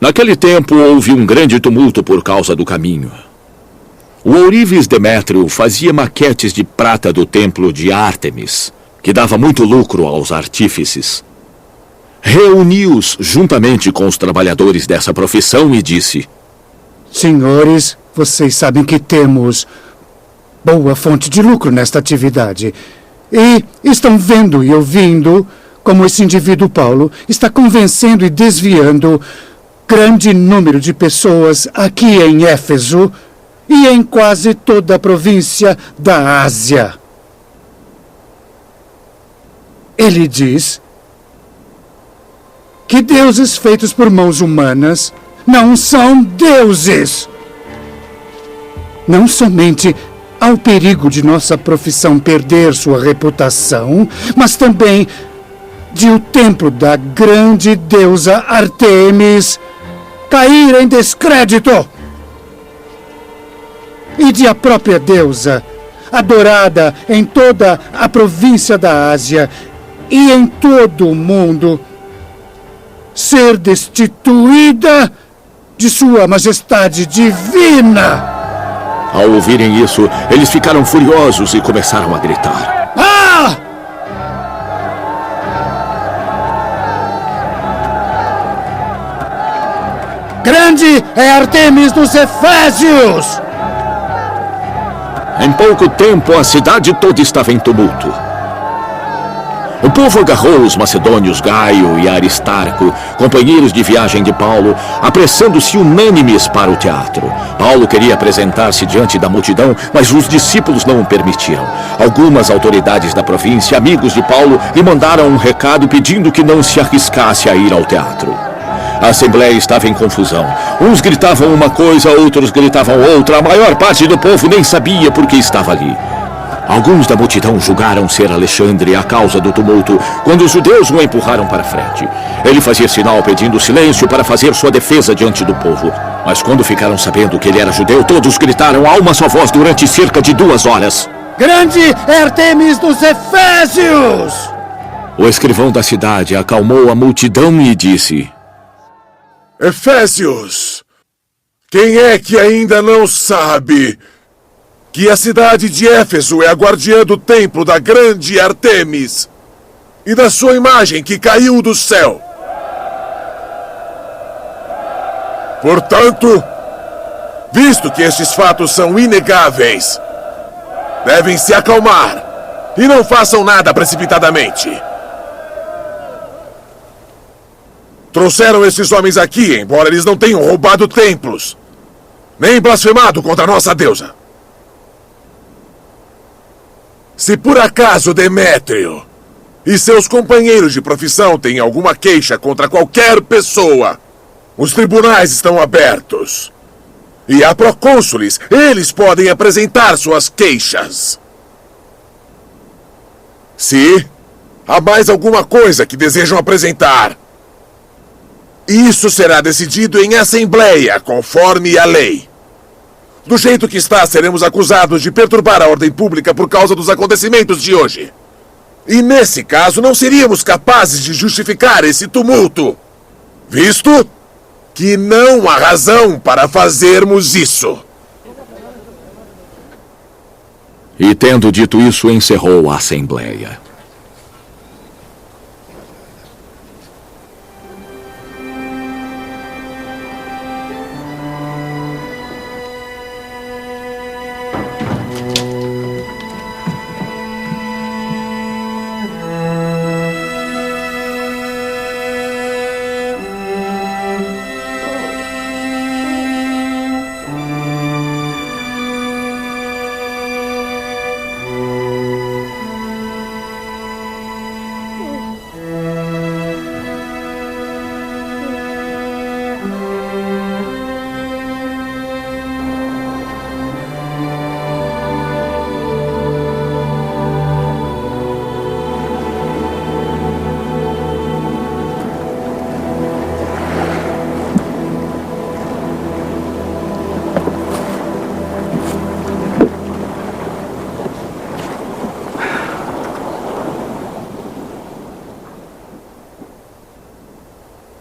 Naquele tempo houve um grande tumulto por causa do caminho. O ourives Demétrio fazia maquetes de prata do templo de Ártemis, que dava muito lucro aos artífices. Reuniu-os juntamente com os trabalhadores dessa profissão e disse: senhores, vocês sabem que temos boa fonte de lucro nesta atividade. E estão vendo e ouvindo como esse indivíduo Paulo está convencendo e desviando grande número de pessoas aqui em Éfeso e em quase toda a província da Ásia. Ele diz que deuses feitos por mãos humanas não são deuses. Não somente há o perigo de nossa profissão perder sua reputação, mas também de o templo da grande deusa Ártemis cair em descrédito. E de a própria deusa, adorada em toda a província da Ásia e em todo o mundo, ser destituída de sua majestade divina. Ao ouvirem isso, eles ficaram furiosos e começaram a gritar: ah! Grande é Ártemis dos Efésios! Em pouco tempo, a cidade toda estava em tumulto. O povo agarrou os macedônios Gaio e Aristarco, companheiros de viagem de Paulo, apressando-se unânimes para o teatro. Paulo queria apresentar-se diante da multidão, mas os discípulos não o permitiram. Algumas autoridades da província, amigos de Paulo, lhe mandaram um recado pedindo que não se arriscasse a ir ao teatro. A assembleia estava em confusão. Uns gritavam uma coisa, outros gritavam outra. A maior parte do povo nem sabia por que estava ali. Alguns da multidão julgaram ser Alexandre a causa do tumulto, quando os judeus o empurraram para frente. Ele fazia sinal pedindo silêncio para fazer sua defesa diante do povo. Mas quando ficaram sabendo que ele era judeu, todos gritaram a uma só voz durante cerca de 2 horas: Grande é Ártemis dos Efésios! O escrivão da cidade acalmou a multidão e disse: Efésios! Quem é que ainda não sabe que a cidade de Éfeso é a guardiã do templo da grande Ártemis e da sua imagem que caiu do céu? Portanto, visto que estes fatos são inegáveis, devem se acalmar e não façam nada precipitadamente. Trouxeram esses homens aqui, embora eles não tenham roubado templos, nem blasfemado contra a nossa deusa. Se por acaso Demétrio e seus companheiros de profissão têm alguma queixa contra qualquer pessoa, os tribunais estão abertos. E há procônsules, eles podem apresentar suas queixas. Se há mais alguma coisa que desejam apresentar, isso será decidido em assembleia, conforme a lei. Do jeito que está, seremos acusados de perturbar a ordem pública por causa dos acontecimentos de hoje. E nesse caso, não seríamos capazes de justificar esse tumulto, visto que não há razão para fazermos isso. E tendo dito isso, encerrou a assembleia.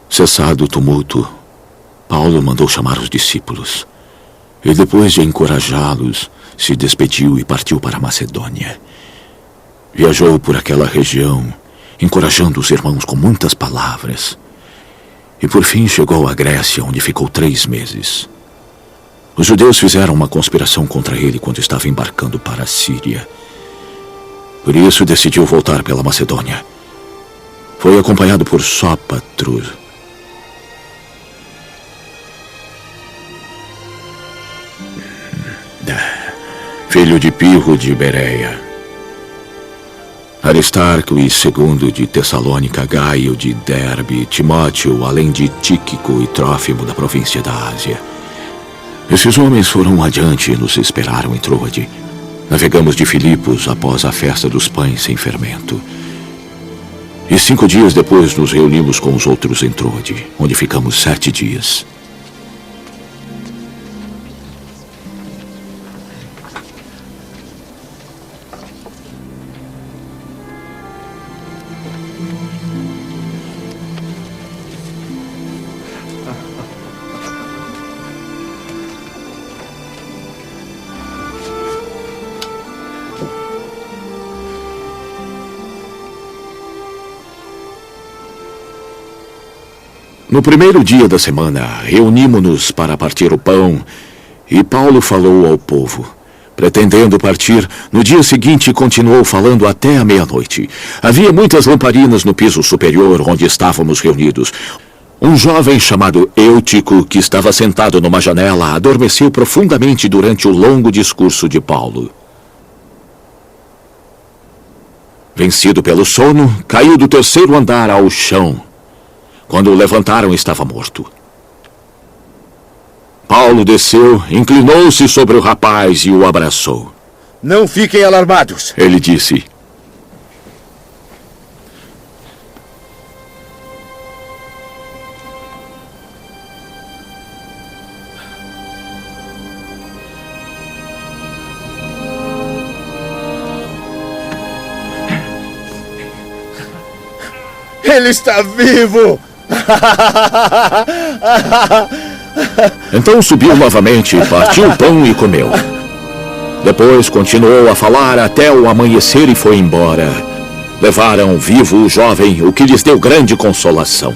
Cessado o tumulto, Paulo mandou chamar os discípulos. E depois de encorajá-los, se despediu e partiu para a Macedônia. Viajou por aquela região, encorajando os irmãos com muitas palavras. E por fim chegou à Grécia, onde ficou 3 meses. Os judeus fizeram uma conspiração contra ele quando estava embarcando para a Síria. Por isso decidiu voltar pela Macedônia. Foi acompanhado por Sópatro, filho de Pirro de Bereia, Aristarco e segundo de Tessalônica, Gaio de Derbe, Timóteo, além de Tíquico e Trófimo da província da Ásia. Esses homens foram adiante e nos esperaram em Troade. Navegamos de Filipos após a festa dos pães sem fermento. E 5 dias depois nos reunimos com os outros em Troade, onde ficamos 7 dias. No primeiro dia da semana, reunimos-nos para partir o pão, e Paulo falou ao povo. Pretendendo partir, no dia seguinte continuou falando até a meia-noite. Havia muitas lamparinas no piso superior onde estávamos reunidos. Um jovem chamado Eutico, que estava sentado numa janela, adormeceu profundamente durante o longo discurso de Paulo. Vencido pelo sono, caiu do 3º andar ao chão. Quando o levantaram, estava morto. Paulo desceu, inclinou-se sobre o rapaz e o abraçou. Não fiquem alarmados, ele disse. Ele está vivo! Então subiu novamente, partiu o pão e comeu. Depois continuou a falar até o amanhecer e foi embora. Levaram vivo o jovem, o que lhes deu grande consolação.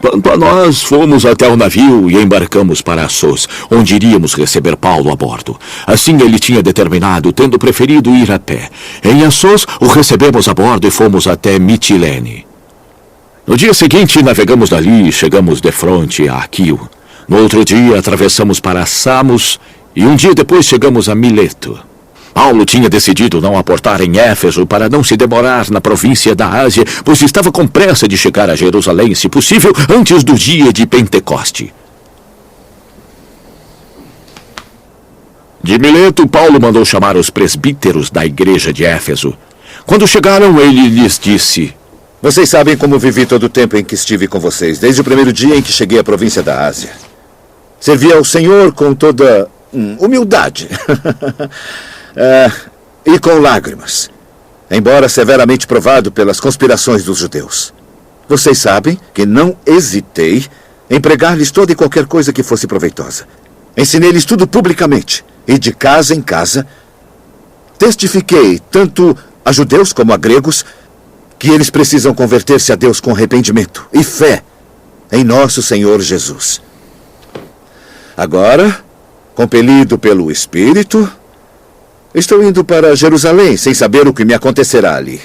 Quanto a nós, fomos até o navio e embarcamos para Assos, onde iríamos receber Paulo a bordo. Assim ele tinha determinado, tendo preferido ir a pé. Em Assos, o recebemos a bordo e fomos até Mitilene. No dia seguinte, navegamos dali e chegamos de fronte a Aquio. No outro dia, atravessamos para Samos e um dia depois chegamos a Mileto. Paulo tinha decidido não aportar em Éfeso para não se demorar na província da Ásia, pois estava com pressa de chegar a Jerusalém, se possível, antes do dia de Pentecoste. De Mileto, Paulo mandou chamar os presbíteros da igreja de Éfeso. Quando chegaram, ele lhes disse: Vocês sabem como vivi todo o tempo em que estive com vocês, desde o primeiro dia em que cheguei à província da Ásia. Servi ao Senhor com toda humildade e com lágrimas, embora severamente provado pelas conspirações dos judeus. Vocês sabem que não hesitei em pregar-lhes toda e qualquer coisa que fosse proveitosa. Ensinei-lhes tudo publicamente e de casa em casa. Testifiquei tanto a judeus como a gregos que eles precisam converter-se a Deus com arrependimento e fé em nosso Senhor Jesus. Agora, compelido pelo Espírito, estou indo para Jerusalém sem saber o que me acontecerá ali.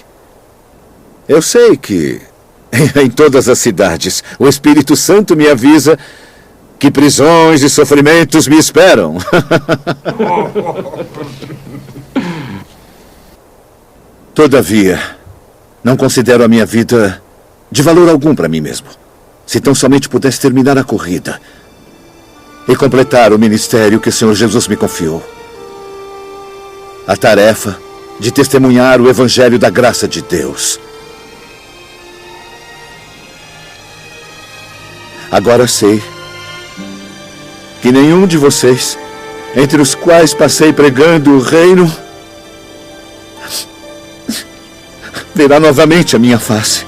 Eu sei que em todas as cidades o Espírito Santo me avisa que prisões e sofrimentos me esperam. Todavia, não considero a minha vida de valor algum para mim mesmo. Se tão somente pudesse terminar a corrida e completar o ministério que o Senhor Jesus me confiou. A tarefa de testemunhar o Evangelho da graça de Deus. Agora sei que nenhum de vocês, entre os quais passei pregando o reino, verá novamente a minha face.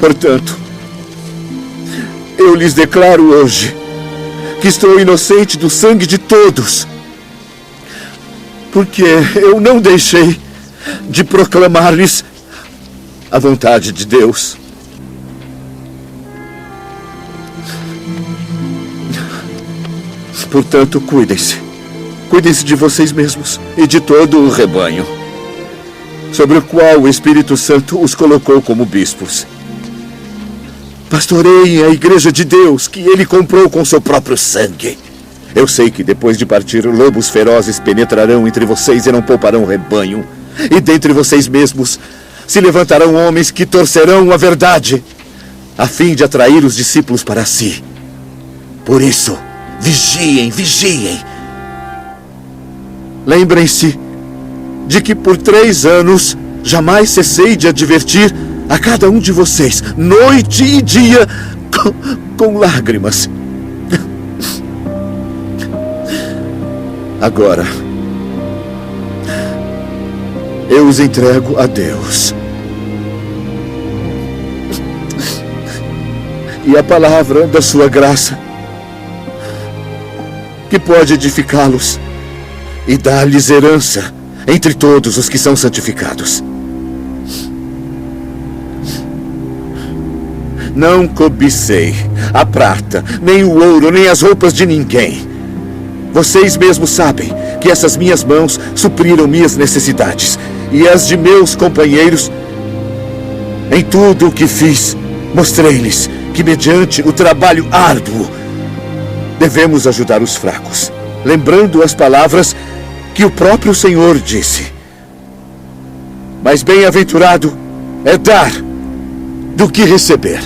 Portanto, eu lhes declaro hoje que estou inocente do sangue de todos, porque eu não deixei de proclamar-lhes a vontade de Deus. Portanto, cuidem-se. Cuidem-se de vocês mesmos e de todo o rebanho, sobre o qual o Espírito Santo os colocou como bispos. Pastoreiem a igreja de Deus, que ele comprou com seu próprio sangue. Eu sei que depois de partir, lobos ferozes penetrarão entre vocês e não pouparão o rebanho. E dentre vocês mesmos se levantarão homens que torcerão a verdade, a fim de atrair os discípulos para si. Por isso, vigiem, vigiem. Lembrem-se de que por 3 anos jamais cessei de advertir a cada um de vocês, noite e dia, com lágrimas. Agora, eu os entrego a Deus. E a palavra da sua graça, que pode edificá-los e dar-lhes herança entre todos os que são santificados. Não cobicei a prata, nem o ouro, nem as roupas de ninguém. Vocês mesmos sabem que essas minhas mãos supriram minhas necessidades e as de meus companheiros. Em tudo o que fiz, mostrei-lhes que, mediante o trabalho árduo, devemos ajudar os fracos, lembrando as palavras que o próprio Senhor disse. Mas bem-aventurado é dar do que receber.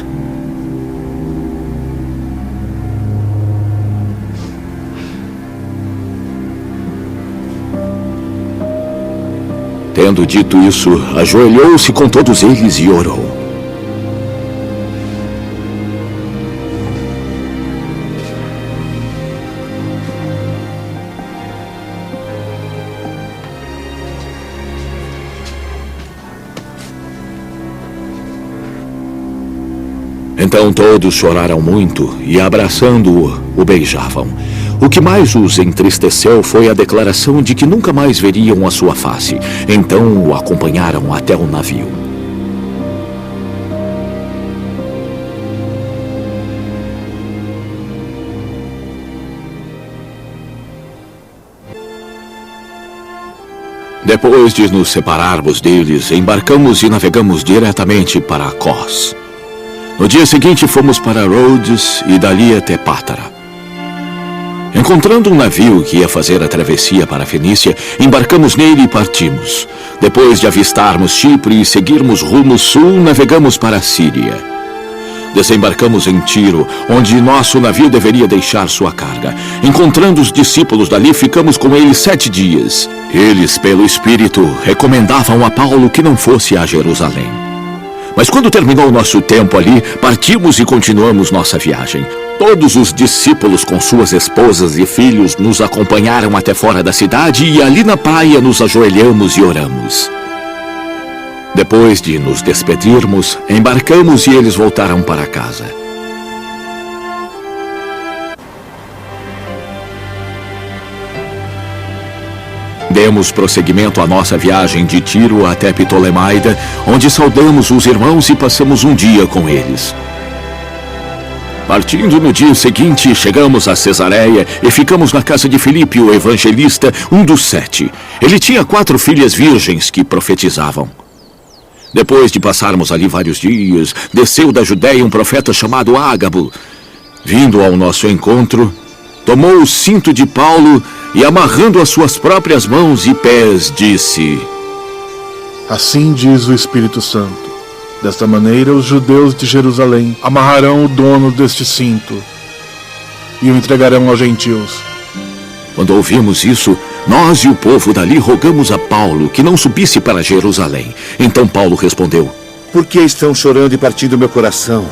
Tendo dito isso, ajoelhou-se com todos eles e orou. Então todos choraram muito e, abraçando-o, o beijavam. O que mais os entristeceu foi a declaração de que nunca mais veriam a sua face. Então o acompanharam até o navio. Depois de nos separarmos deles, embarcamos e navegamos diretamente para Cós. No dia seguinte fomos para Rhodes e dali até Pátara. Encontrando um navio que ia fazer a travessia para a Fenícia, embarcamos nele e partimos. Depois de avistarmos Chipre e seguirmos rumo sul, navegamos para a Síria. Desembarcamos em Tiro, onde nosso navio deveria deixar sua carga. Encontrando os discípulos dali, ficamos com eles 7 dias. Eles, pelo Espírito, recomendavam a Paulo que não fosse a Jerusalém. Mas quando terminou o nosso tempo ali, partimos e continuamos nossa viagem. Todos os discípulos com suas esposas e filhos nos acompanharam até fora da cidade e ali na praia nos ajoelhamos e oramos. Depois de nos despedirmos, embarcamos e eles voltaram para casa. Demos prosseguimento à nossa viagem de Tiro até Ptolemaida, onde saudamos os irmãos e passamos um dia com eles. Partindo no dia seguinte, chegamos a Cesareia e ficamos na casa de Filipe, o evangelista, um dos 7. Ele tinha 4 filhas virgens que profetizavam. Depois de passarmos ali vários dias, desceu da Judéia um profeta chamado Ágabo. Vindo ao nosso encontro, tomou o cinto de Paulo e, amarrando as suas próprias mãos e pés, disse: Assim diz o Espírito Santo. Desta maneira, os judeus de Jerusalém amarrarão o dono deste cinto e o entregarão aos gentios. Quando ouvimos isso, nós e o povo dali rogamos a Paulo que não subisse para Jerusalém. Então Paulo respondeu: Por que estão chorando e partindo meu coração?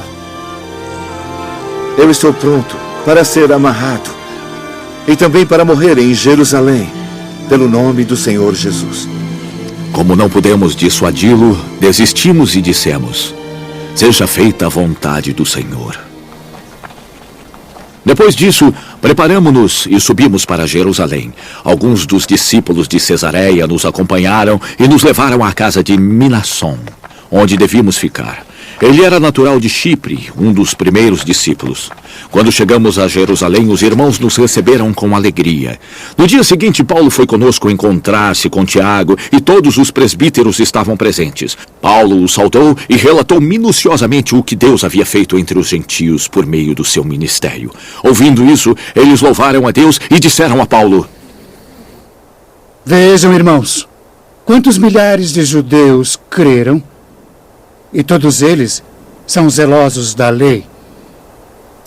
Eu estou pronto para ser amarrado e também para morrer em Jerusalém, pelo nome do Senhor Jesus. Como não pudemos dissuadi-lo, desistimos e dissemos: Seja feita a vontade do Senhor. Depois disso, preparamo-nos e subimos para Jerusalém. Alguns dos discípulos de Cesareia nos acompanharam e nos levaram à casa de Minasson, onde devíamos ficar. Ele era natural de Chipre, um dos primeiros discípulos. Quando chegamos a Jerusalém, os irmãos nos receberam com alegria. No dia seguinte, Paulo foi conosco encontrar-se com Tiago e todos os presbíteros estavam presentes. Paulo os saudou e relatou minuciosamente o que Deus havia feito entre os gentios por meio do seu ministério. Ouvindo isso, eles louvaram a Deus e disseram a Paulo: Vejam, irmãos, quantos milhares de judeus creram, e todos eles são zelosos da lei.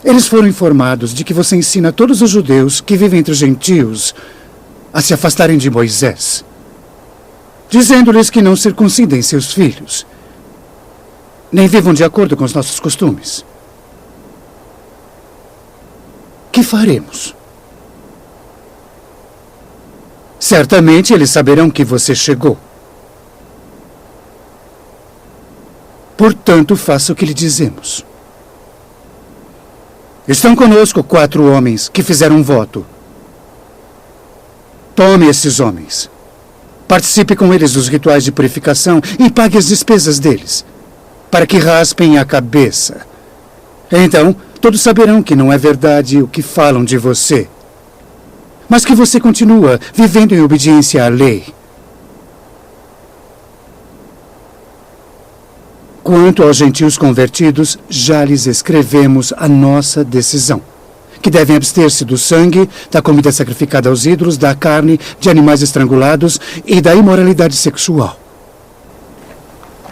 Eles foram informados de que você ensina todos os judeus que vivem entre os gentios a se afastarem de Moisés, dizendo-lhes que não circuncidem seus filhos, nem vivam de acordo com os nossos costumes. Que faremos? Certamente eles saberão que você chegou. Portanto, faça o que lhe dizemos. Estão conosco 4 homens que fizeram um voto. Tome esses homens. Participe com eles dos rituais de purificação e pague as despesas deles, para que raspem a cabeça. Então, todos saberão que não é verdade o que falam de você, mas que você continua vivendo em obediência à lei. Quanto aos gentios convertidos, já lhes escrevemos a nossa decisão, que devem abster-se do sangue, da comida sacrificada aos ídolos, da carne, de animais estrangulados e da imoralidade sexual.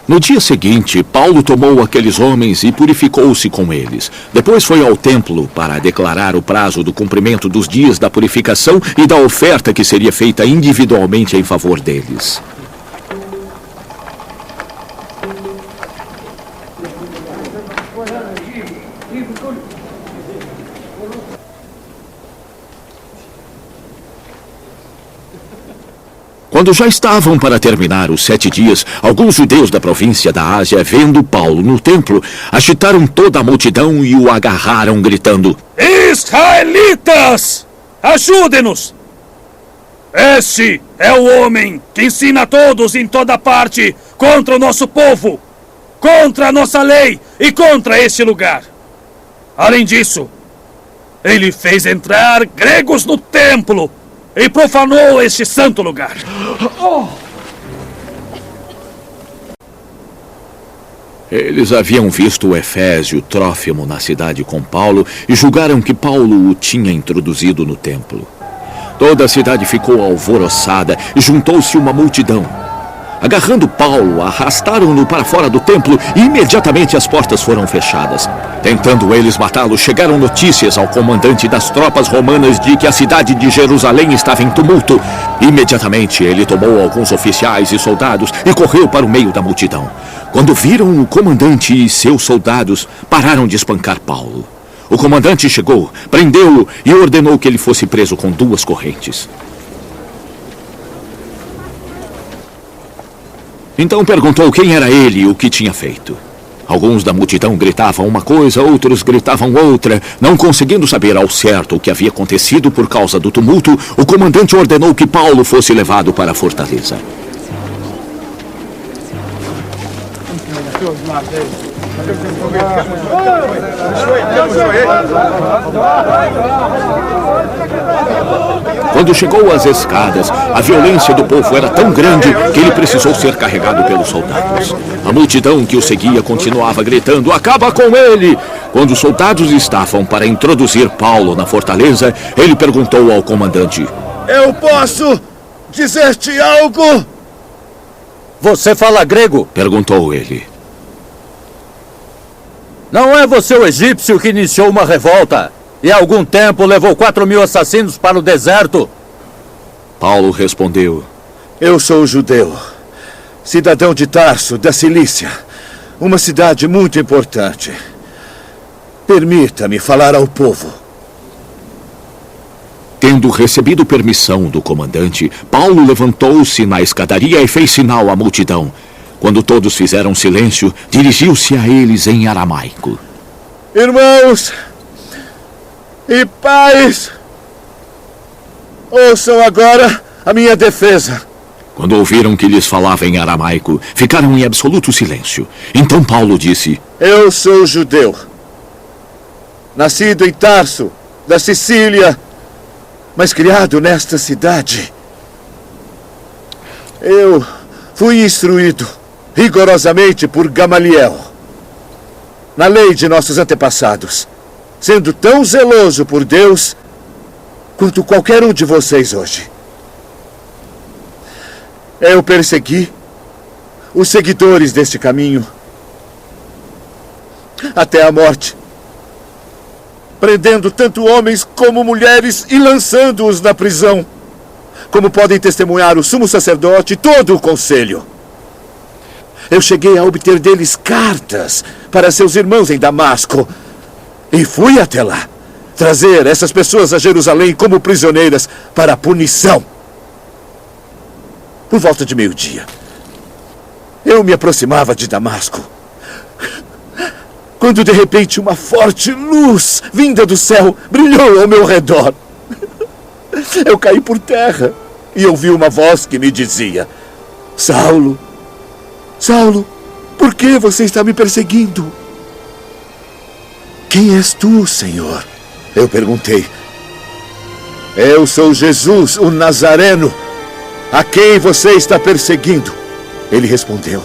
No dia seguinte, Paulo tomou aqueles homens e purificou-se com eles. Depois foi ao templo para declarar o prazo do cumprimento dos dias da purificação e da oferta que seria feita individualmente em favor deles. Quando já estavam para terminar os 7 dias, alguns judeus da província da Ásia, vendo Paulo no templo, agitaram toda a multidão e o agarraram, gritando: Israelitas! Ajudem-nos! Este é o homem que ensina a todos em toda parte contra o nosso povo, contra a nossa lei e contra este lugar. Além disso, ele fez entrar gregos no templo e profanou este santo lugar. Eles haviam visto o Efésio Trófimo na cidade com Paulo e julgaram que Paulo o tinha introduzido no templo. Toda a cidade ficou alvoroçada e juntou-se uma multidão. Agarrando Paulo, arrastaram-no para fora do templo e imediatamente as portas foram fechadas. Tentando eles matá-lo, chegaram notícias ao comandante das tropas romanas de que a cidade de Jerusalém estava em tumulto. Imediatamente ele tomou alguns oficiais e soldados e correu para o meio da multidão. Quando viram o comandante e seus soldados, pararam de espancar Paulo. O comandante chegou, prendeu-o e ordenou que ele fosse preso com 2 correntes. Então perguntou quem era ele e o que tinha feito. Alguns da multidão gritavam uma coisa, outros gritavam outra. Não conseguindo saber ao certo o que havia acontecido por causa do tumulto, o comandante ordenou que Paulo fosse levado para a fortaleza. Quando chegou às escadas, a violência do povo era tão grande que ele precisou ser carregado pelos soldados. A multidão que o seguia continuava gritando: "Acaba com ele!" Quando os soldados estavam para introduzir Paulo na fortaleza, ele perguntou ao comandante: "Eu posso dizer-te algo?" "Você fala grego?" perguntou ele. "Não é você o egípcio que iniciou uma revolta e há algum tempo levou 4.000 assassinos para o deserto?" Paulo respondeu: "Eu sou judeu, cidadão de Tarso, da Cilícia, uma cidade muito importante. Permita-me falar ao povo." Tendo recebido permissão do comandante, Paulo levantou-se na escadaria e fez sinal à multidão. Quando todos fizeram silêncio, dirigiu-se a eles em aramaico: "Irmãos e pais, ouçam agora a minha defesa." Quando ouviram que lhes falava em aramaico, ficaram em absoluto silêncio. Então Paulo disse: "Eu sou judeu, nascido em Tarso, da Sicília, mas criado nesta cidade. Eu fui instruído rigorosamente por Gamaliel na lei de nossos antepassados, sendo tão zeloso por Deus quanto qualquer um de vocês hoje. Eu persegui os seguidores deste caminho até a morte, prendendo tanto homens como mulheres e lançando-os na prisão, como podem testemunhar o sumo sacerdote e todo o conselho. Eu cheguei a obter deles cartas para seus irmãos em Damasco e fui até lá trazer essas pessoas a Jerusalém como prisioneiras para a punição. Por volta de meio-dia, eu me aproximava de Damasco, quando de repente uma forte luz vinda do céu brilhou ao meu redor. Eu caí por terra e ouvi uma voz que me dizia: "Saulo, Saulo, por que você está me perseguindo?" "Quem és tu, Senhor?" eu perguntei. "Eu sou Jesus, o Nazareno, a quem você está perseguindo." Ele respondeu: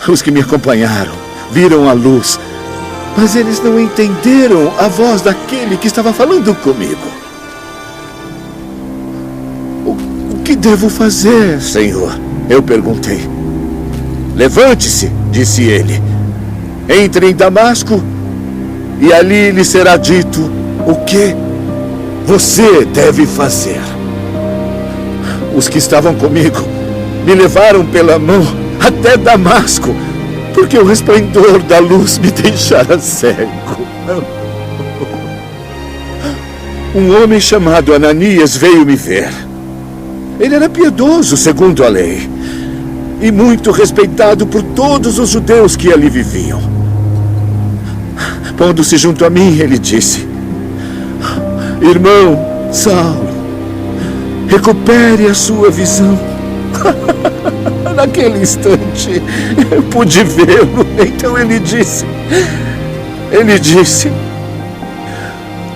"Os que me acompanharam viram a luz, mas eles não entenderam a voz daquele que estava falando comigo." O que devo fazer, Senhor?" eu perguntei. "Levante-se", disse ele. "Entre em Damasco e ali lhe será dito o que você deve fazer." Os que estavam comigo me levaram pela mão até Damasco, porque o resplendor da luz me deixara cego. Um homem chamado Ananias veio me ver. Ele era piedoso, segundo a lei, e muito respeitado por todos os judeus que ali viviam. Pondo-se junto a mim, ele disse: "Irmão Saulo, recupere a sua visão." Naquele instante, eu pude vê-lo. Então ele disse: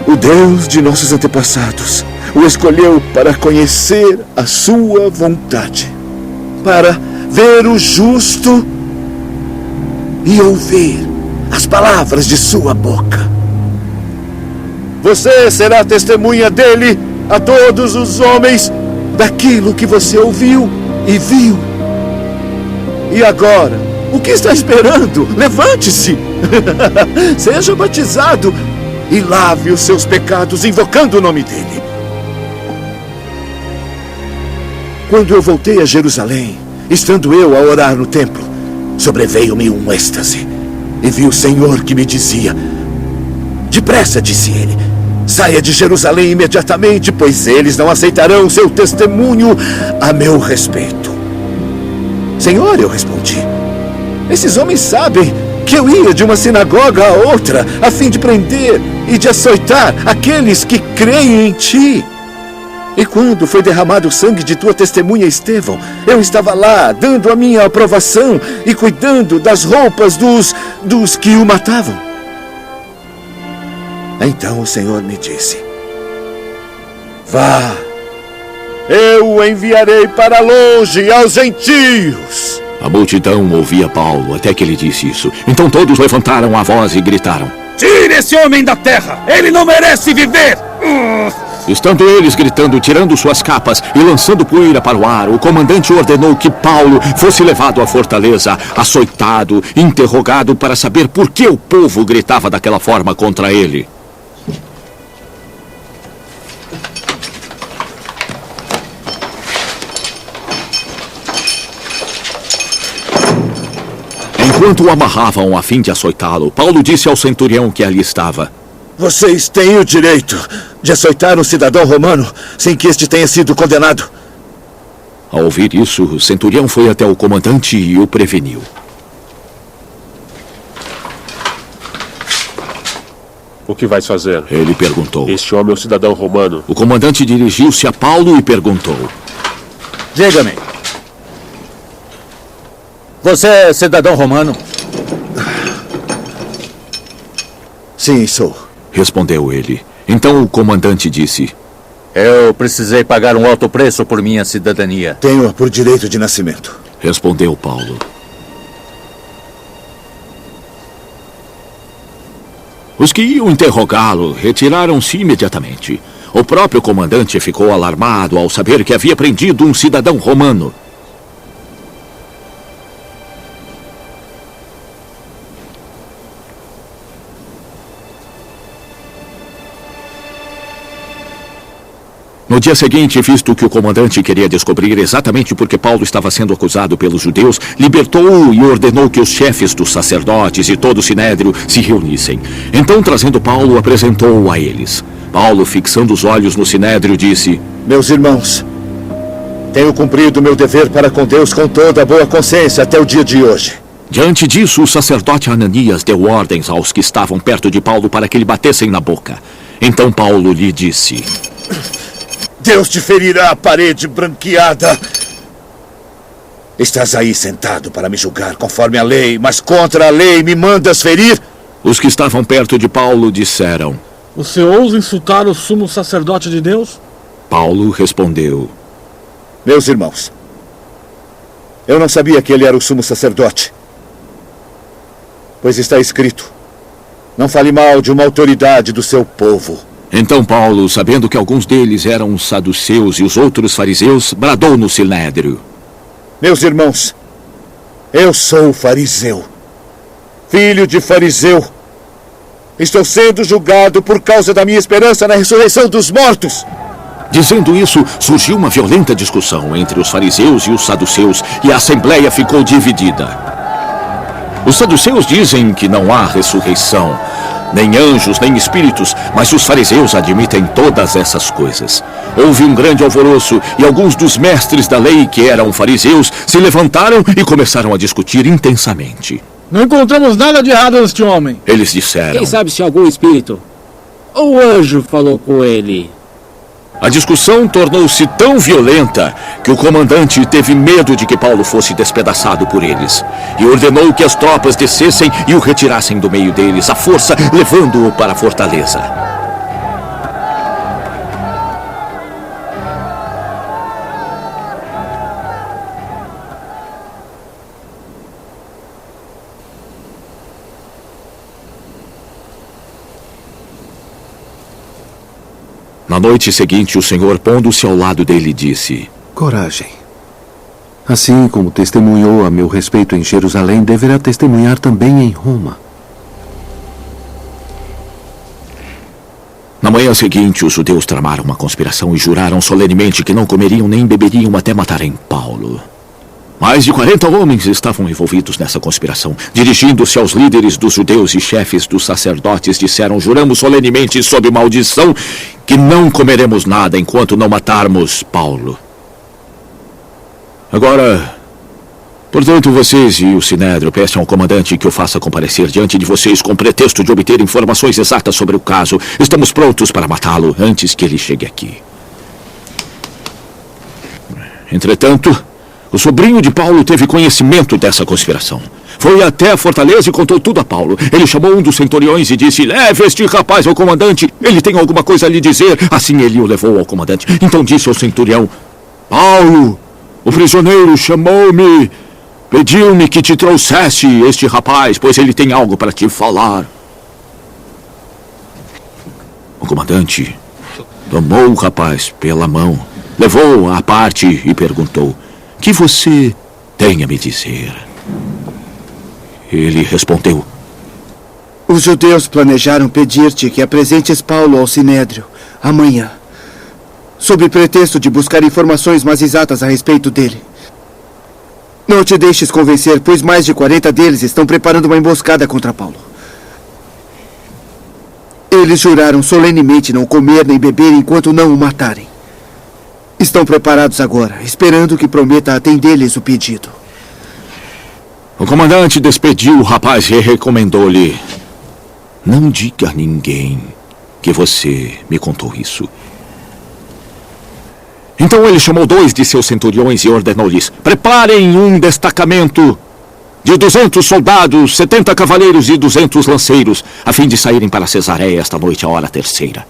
"O Deus de nossos antepassados o escolheu para conhecer a sua vontade, para ver o justo e ouvir as palavras de sua boca. Você será testemunha dele a todos os homens daquilo que você ouviu e viu. E agora, o que está esperando? Levante-se! Seja batizado e lave os seus pecados invocando o nome dele. Quando eu voltei a Jerusalém, estando eu a orar no templo, sobreveio-me um êxtase. E vi o Senhor que me dizia: depressa, disse ele, saia de Jerusalém imediatamente, pois eles não aceitarão seu testemunho a meu respeito. Senhor, eu respondi, esses homens sabem que eu ia de uma sinagoga a outra, a fim de prender e de açoitar aqueles que creem em ti. E quando foi derramado o sangue de tua testemunha Estevão, eu estava lá, dando a minha aprovação e cuidando das roupas dos que o matavam. Então o Senhor me disse: vá, eu o enviarei para longe aos gentios. A multidão ouvia Paulo até que ele disse isso. Então todos levantaram a voz e gritaram: tire esse homem da terra! Ele não merece viver! Estando eles gritando, tirando suas capas e lançando poeira para o ar, o comandante ordenou que Paulo fosse levado à fortaleza, açoitado, interrogado para saber por que o povo gritava daquela forma contra ele. Enquanto o amarravam a fim de açoitá-lo, Paulo disse ao centurião que ali estava: vocês têm o direito de açoitar um cidadão romano sem que este tenha sido condenado. Ao ouvir isso, o centurião foi até o comandante e o preveniu. O que vais fazer? Ele perguntou. Este homem é um cidadão romano. O comandante dirigiu-se a Paulo e perguntou: diga-me, você é cidadão romano? Sim, sou. Respondeu ele. Então o comandante disse: eu precisei pagar um alto preço por minha cidadania. Tenho-a por direito de nascimento. Respondeu Paulo. Os que iam interrogá-lo retiraram-se imediatamente. O próprio comandante ficou alarmado ao saber que havia prendido um cidadão romano. No dia seguinte, visto que o comandante queria descobrir exatamente por que Paulo estava sendo acusado pelos judeus, libertou-o e ordenou que os chefes dos sacerdotes e todo o sinédrio se reunissem. Então, trazendo Paulo, apresentou-o a eles. Paulo, fixando os olhos no sinédrio, disse: meus irmãos, tenho cumprido meu dever para com Deus com toda a boa consciência até o dia de hoje. Diante disso, o sacerdote Ananias deu ordens aos que estavam perto de Paulo para que lhe batessem na boca. Então Paulo lhe disse: Deus te ferirá a parede branqueada. Estás aí sentado para me julgar conforme a lei, mas contra a lei me mandas ferir? Os que estavam perto de Paulo disseram: você ousa insultar o sumo sacerdote de Deus? Paulo respondeu: meus irmãos, eu não sabia que ele era o sumo sacerdote. Pois está escrito: não fale mal de uma autoridade do seu povo. Então Paulo, sabendo que alguns deles eram os saduceus e os outros fariseus, bradou no sinédrio: meus irmãos, eu sou fariseu, filho de fariseu. Estou sendo julgado por causa da minha esperança na ressurreição dos mortos. Dizendo isso, surgiu uma violenta discussão entre os fariseus e os saduceus, e a assembleia ficou dividida. Os saduceus dizem que não há ressurreição, nem anjos, nem espíritos, mas os fariseus admitem todas essas coisas. Houve um grande alvoroço e alguns dos mestres da lei, que eram fariseus, se levantaram e começaram a discutir intensamente. Não encontramos nada de errado neste homem. Eles disseram: quem sabe se algum espírito ou anjo falou com ele? A discussão tornou-se tão violenta que o comandante teve medo de que Paulo fosse despedaçado por eles e ordenou que as tropas descessem e o retirassem do meio deles à força, levando-o para a fortaleza. Na noite seguinte, o Senhor, pondo-se ao lado dele, disse: Coragem. Assim como testemunhou a meu respeito em Jerusalém, deverá testemunhar também em Roma. Na manhã seguinte, os judeus tramaram uma conspiração e juraram solenemente que não comeriam nem beberiam até matarem Paulo. Mais de 40 homens estavam envolvidos nessa conspiração. Dirigindo-se aos líderes dos judeus e chefes dos sacerdotes, disseram: juramos solenemente sob maldição que não comeremos nada enquanto não matarmos Paulo. Agora, portanto, vocês e o Sinédrio peçam ao comandante que o faça comparecer diante de vocês com pretexto de obter informações exatas sobre o caso. Estamos prontos para matá-lo antes que ele chegue aqui. Entretanto, o sobrinho de Paulo teve conhecimento dessa conspiração. Foi até a fortaleza e contou tudo a Paulo. Ele chamou um dos centuriões e disse: leve este rapaz ao comandante, ele tem alguma coisa a lhe dizer. Assim ele o levou ao comandante. Então disse ao centurião: Paulo, o prisioneiro chamou-me, pediu-me que te trouxesse este rapaz, pois ele tem algo para te falar. O comandante tomou o rapaz pela mão, levou-o à parte e perguntou: que você tem a me dizer? Ele respondeu: os judeus planejaram pedir-te que apresentes Paulo ao Sinédrio amanhã, sob pretexto de buscar informações mais exatas a respeito dele. Não te deixes convencer, pois mais de 40 deles estão preparando uma emboscada contra Paulo. Eles juraram solenemente não comer nem beber enquanto não o matarem. Estão preparados agora, esperando que prometa atender-lhes o pedido. O comandante despediu o rapaz e recomendou-lhe: não diga a ninguém que você me contou isso. Então ele chamou 2 de seus centuriões e ordenou-lhes: preparem um destacamento de 200 soldados, 70 cavaleiros e 200 lanceiros, a fim de saírem para Cesareia esta noite à hora 3ª.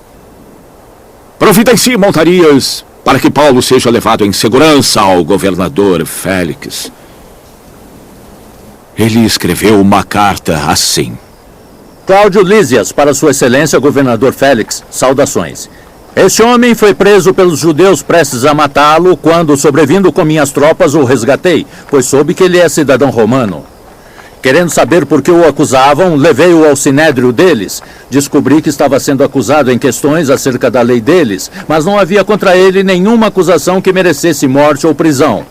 Providencie montarias para que Paulo seja levado em segurança ao governador Félix. Ele escreveu uma carta assim: Cláudio Lísias, para Sua Excelência, governador Félix, saudações. Este homem foi preso pelos judeus prestes a matá-lo quando, sobrevindo com minhas tropas, o resgatei, pois soube que ele é cidadão romano. Querendo saber por que o acusavam, levei-o ao sinédrio deles. Descobri que estava sendo acusado em questões acerca da lei deles, mas não havia contra ele nenhuma acusação que merecesse morte ou prisão.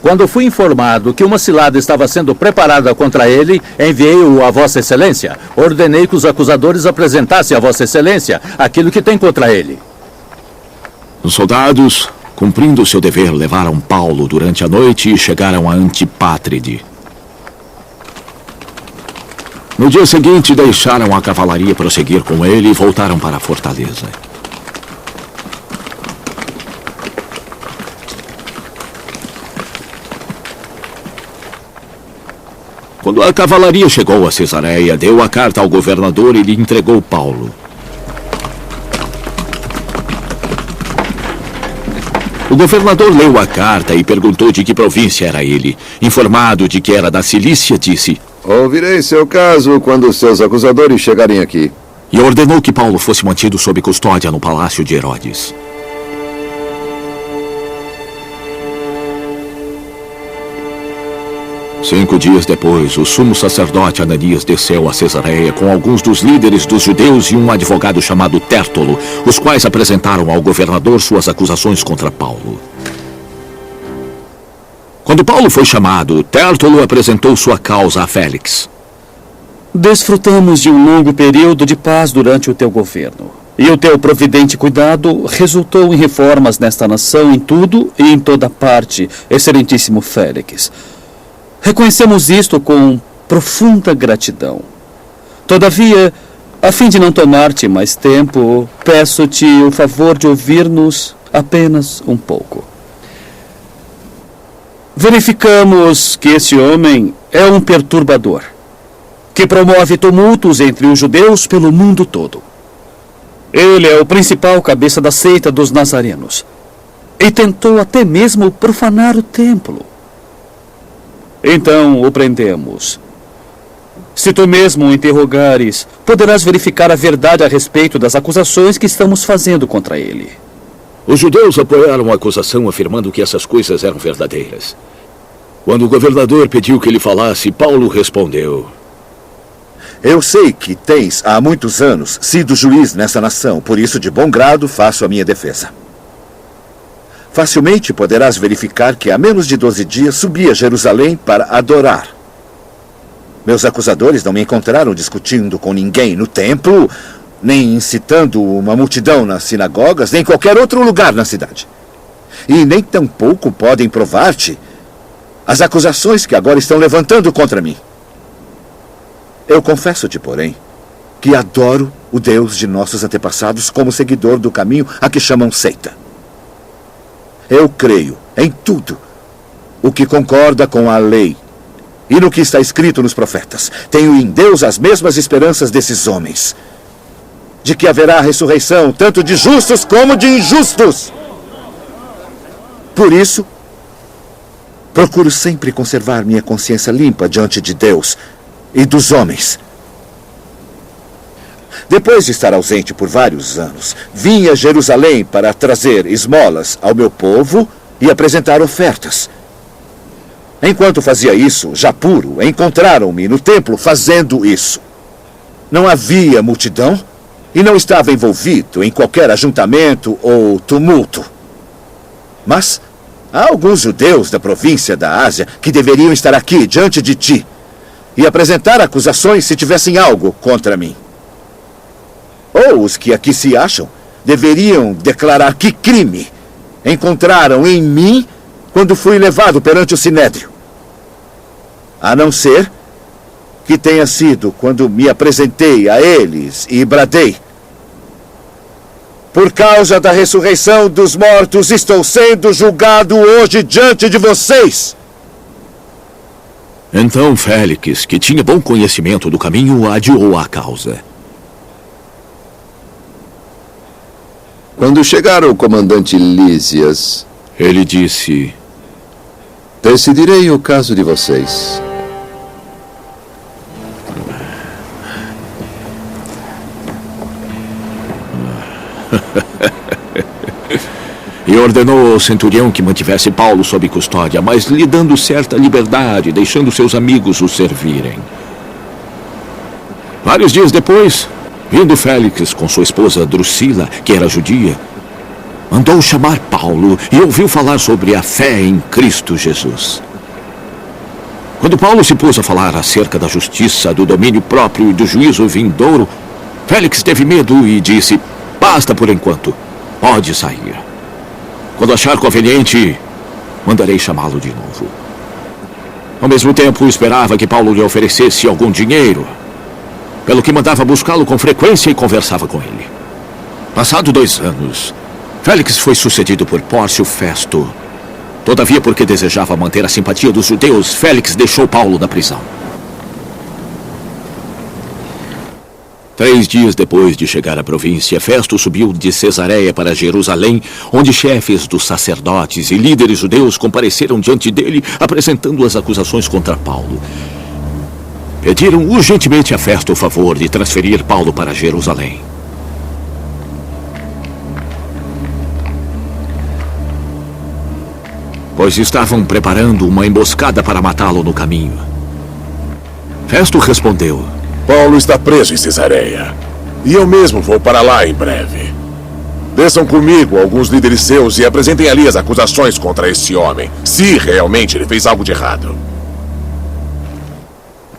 Quando fui informado que uma cilada estava sendo preparada contra ele, enviei-o a Vossa Excelência. Ordenei que os acusadores apresentassem a Vossa Excelência aquilo que tem contra ele. Os soldados, cumprindo seu dever, levaram Paulo durante a noite e chegaram a Antipátride. No dia seguinte, deixaram a cavalaria prosseguir com ele e voltaram para a fortaleza. Quando a cavalaria chegou a Cesareia, deu a carta ao governador e lhe entregou Paulo. O governador leu a carta e perguntou de que província era ele. Informado de que era da Cilícia, disse: ouvirei seu caso quando seus acusadores chegarem aqui. E ordenou que Paulo fosse mantido sob custódia no palácio de Herodes. Cinco dias depois, o sumo sacerdote Ananias desceu a Cesareia com alguns dos líderes dos judeus e um advogado chamado Tértulo, os quais apresentaram ao governador suas acusações contra Paulo. Quando Paulo foi chamado, Tértulo apresentou sua causa a Félix. Desfrutamos de um longo período de paz durante o teu governo. E o teu providente cuidado resultou em reformas nesta nação em tudo e em toda parte, excelentíssimo Félix. Reconhecemos isto com profunda gratidão. Todavia, a fim de não tomar-te mais tempo, peço-te o favor de ouvir-nos apenas um pouco. Verificamos que esse homem é um perturbador, que promove tumultos entre os judeus pelo mundo todo. Ele é o principal cabeça da seita dos nazarenos e tentou até mesmo profanar o templo. Então o prendemos. Se tu mesmo o interrogares, poderás verificar a verdade a respeito das acusações que estamos fazendo contra ele. Os judeus apoiaram a acusação afirmando que essas coisas eram verdadeiras. Quando o governador pediu que ele falasse, Paulo respondeu: Eu sei que tens, há muitos anos, sido juiz nessa nação, por isso, de bom grado, faço a minha defesa. Facilmente poderás verificar que há menos de 12 dias subi a Jerusalém para adorar. Meus acusadores não me encontraram discutindo com ninguém no templo, nem incitando uma multidão nas sinagogas, nem em qualquer outro lugar na cidade. E nem tampouco podem provar-te as acusações que agora estão levantando contra mim. Eu confesso-te, porém, que adoro o Deus de nossos antepassados como seguidor do caminho a que chamam seita. Eu creio em tudo o que concorda com a lei e no que está escrito nos profetas. Tenho em Deus as mesmas esperanças desses homens, de que haverá ressurreição tanto de justos como de injustos. Por isso, procuro sempre conservar minha consciência limpa diante de Deus e dos homens. Depois de estar ausente por vários anos, vim a Jerusalém para trazer esmolas ao meu povo e apresentar ofertas. Enquanto fazia isso, já puro, encontraram-me no templo fazendo isso. Não havia multidão e não estava envolvido em qualquer ajuntamento ou tumulto. Mas há alguns judeus da província da Ásia que deveriam estar aqui diante de ti e apresentar acusações se tivessem algo contra mim. Ou os que aqui se acham deveriam declarar que crime encontraram em mim quando fui levado perante o Sinédrio. A não ser que tenha sido quando me apresentei a eles e bradei: por causa da ressurreição dos mortos, estou sendo julgado hoje diante de vocês. Então Félix, que tinha bom conhecimento do caminho, adiou a causa. Quando chegaram o comandante Lísias, ele disse: decidirei o caso de vocês. E ordenou ao centurião que mantivesse Paulo sob custódia, mas lhe dando certa liberdade, deixando seus amigos o servirem. Vários dias depois, vindo Félix com sua esposa Drusila, que era judia, mandou chamar Paulo e ouviu falar sobre a fé em Cristo Jesus. Quando Paulo se pôs a falar acerca da justiça, do domínio próprio e do juízo vindouro, Félix teve medo e disse: basta por enquanto, pode sair. Quando achar conveniente, mandarei chamá-lo de novo. Ao mesmo tempo, esperava que Paulo lhe oferecesse algum dinheiro, pelo que mandava buscá-lo com frequência e conversava com ele. Passado 2 anos, Félix foi sucedido por Pórcio Festo. Todavia, porque desejava manter a simpatia dos judeus, Félix deixou Paulo na prisão. 3 dias depois de chegar à província, Festo subiu de Cesareia para Jerusalém, onde chefes dos sacerdotes e líderes judeus compareceram diante dele, apresentando as acusações contra Paulo. Pediram urgentemente a Festo o favor de transferir Paulo para Jerusalém. Pois estavam preparando uma emboscada para matá-lo no caminho. Festo respondeu: Paulo está preso em Cesareia, e eu mesmo vou para lá em breve. Desçam comigo alguns líderes seus e apresentem ali as acusações contra esse homem, se realmente ele fez algo de errado.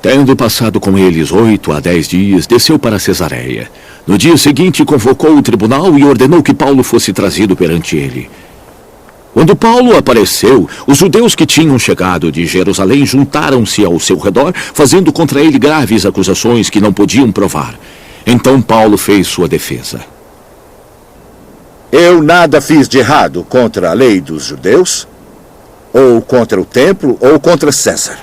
Tendo passado com eles 8 a 10 dias, desceu para Cesareia. No dia seguinte, convocou o tribunal e ordenou que Paulo fosse trazido perante ele. Quando Paulo apareceu, os judeus que tinham chegado de Jerusalém juntaram-se ao seu redor, fazendo contra ele graves acusações que não podiam provar. Então Paulo fez sua defesa. Eu nada fiz de errado contra a lei dos judeus, ou contra o templo, ou contra César.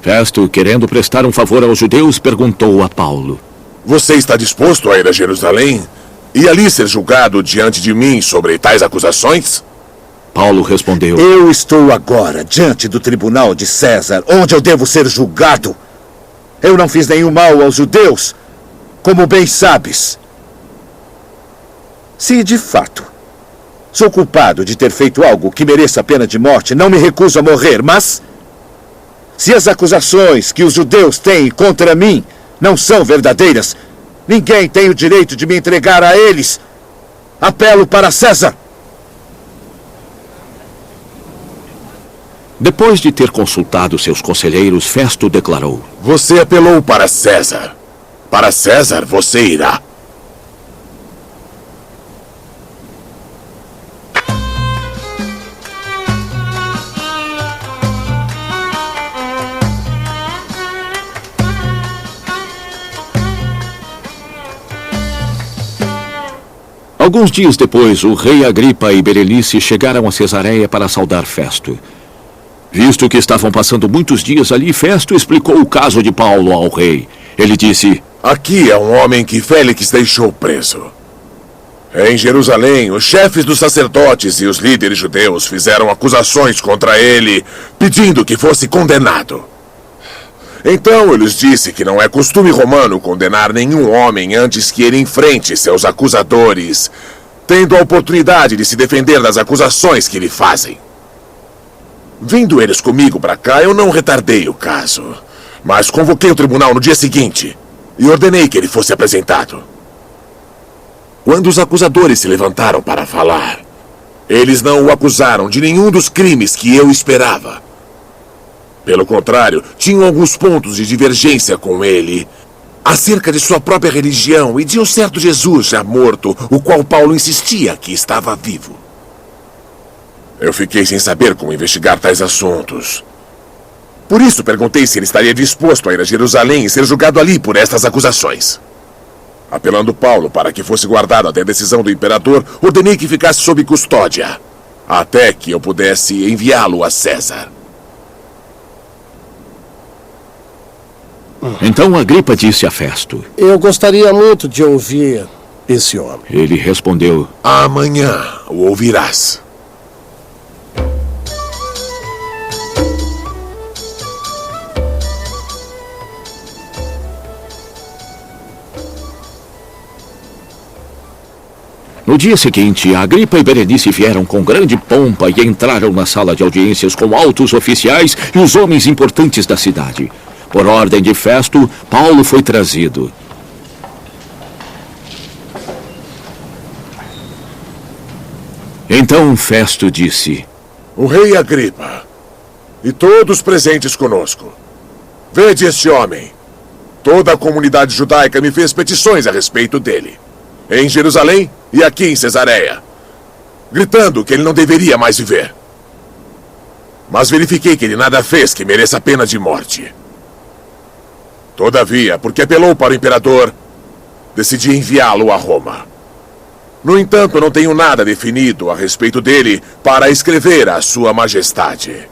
Festo, querendo prestar um favor aos judeus, perguntou a Paulo: você está disposto a ir a Jerusalém e ali ser julgado diante de mim sobre tais acusações? Paulo respondeu: eu estou agora diante do tribunal de César, onde eu devo ser julgado. Eu não fiz nenhum mal aos judeus, como bem sabes. Se de fato sou culpado de ter feito algo que mereça a pena de morte, não me recuso a morrer, mas se as acusações que os judeus têm contra mim não são verdadeiras, ninguém tem o direito de me entregar a eles. Apelo para César. Depois de ter consultado seus conselheiros, Festo declarou: Você apelou para César. Para César você irá. Alguns dias depois, o rei Agripa e Berenice chegaram a Cesareia para saudar Festo. Visto que estavam passando muitos dias ali, Festo explicou o caso de Paulo ao rei. Ele disse: Aqui é um homem que Félix deixou preso. Em Jerusalém, os chefes dos sacerdotes e os líderes judeus fizeram acusações contra ele, pedindo que fosse condenado. Então eu lhes disse que não é costume romano condenar nenhum homem antes que ele enfrente seus acusadores, tendo a oportunidade de se defender das acusações que lhe fazem. Vindo eles comigo para cá, eu não retardei o caso, mas convoquei o tribunal no dia seguinte e ordenei que ele fosse apresentado. Quando os acusadores se levantaram para falar, eles não o acusaram de nenhum dos crimes que eu esperava. Pelo contrário, tinham alguns pontos de divergência com ele acerca de sua própria religião e de um certo Jesus já morto, o qual Paulo insistia que estava vivo. Eu fiquei sem saber como investigar tais assuntos. Por isso perguntei se ele estaria disposto a ir a Jerusalém e ser julgado ali por estas acusações. Apelando Paulo para que fosse guardado até a decisão do imperador, ordenei que ficasse sob custódia, até que eu pudesse enviá-lo a César. Então Agripa disse a Festo: Eu gostaria muito de ouvir esse homem. Ele respondeu: Amanhã o ouvirás. No dia seguinte, Agripa e Berenice vieram com grande pompa e entraram na sala de audiências com altos oficiais e os homens importantes da cidade. Por ordem de Festo, Paulo foi trazido. Então Festo disse: O rei Agripa e todos presentes conosco, vede este homem. Toda a comunidade judaica me fez petições a respeito dele, em Jerusalém e aqui em Cesareia, gritando que ele não deveria mais viver. Mas verifiquei que ele nada fez que mereça a pena de morte. Todavia, porque apelou para o imperador, decidi enviá-lo a Roma. No entanto, não tenho nada definido a respeito dele para escrever a sua majestade.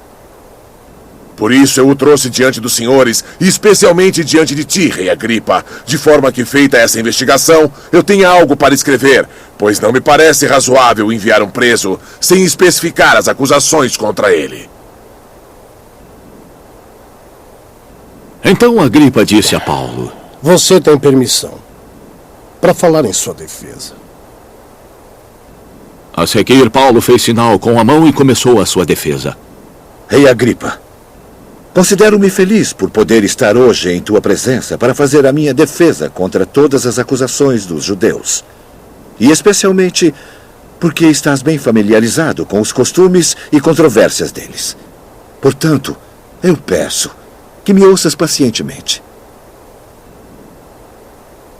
Por isso eu o trouxe diante dos senhores, e especialmente diante de ti, rei Agripa, de forma que, feita essa investigação, eu tenha algo para escrever, pois não me parece razoável enviar um preso sem especificar as acusações contra ele. Então Agripa disse a Paulo: Você tem permissão para falar em sua defesa. A seguir, Paulo fez sinal com a mão e começou a sua defesa. Rei Agripa, considero-me feliz por poder estar hoje em tua presença para fazer a minha defesa contra todas as acusações dos judeus. E especialmente porque estás bem familiarizado com os costumes e controvérsias deles. Portanto, eu peço que me ouças pacientemente.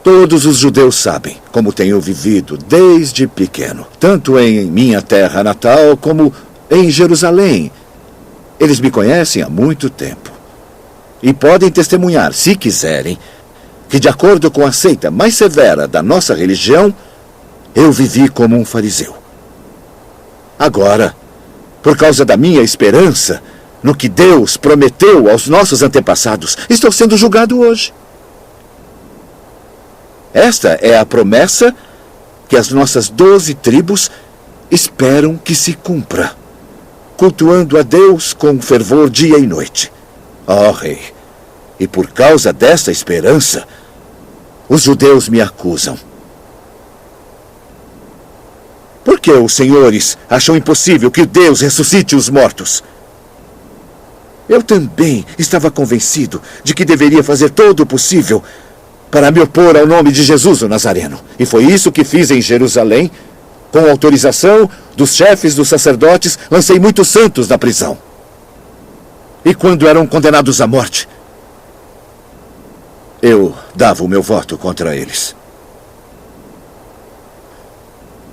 Todos os judeus sabem como tenho vivido desde pequeno, tanto em minha terra natal como em Jerusalém. Eles me conhecem há muito tempo e podem testemunhar, se quiserem, que de acordo com a seita mais severa da nossa religião, eu vivi como um fariseu. Agora, por causa da minha esperança no que Deus prometeu aos nossos antepassados, estou sendo julgado hoje. Esta é a promessa que as nossas 12 tribos esperam que se cumpra, cultuando a Deus com fervor dia e noite. Ó Rei, E por causa dessa esperança, os judeus me acusam. Por que os senhores acham impossível que Deus ressuscite os mortos? Eu também estava convencido de que deveria fazer todo o possível para me opor ao nome de Jesus o Nazareno. E foi isso que fiz em Jerusalém. Com autorização dos chefes dos sacerdotes, lancei muitos santos na prisão. E quando eram condenados à morte, eu dava o meu voto contra eles.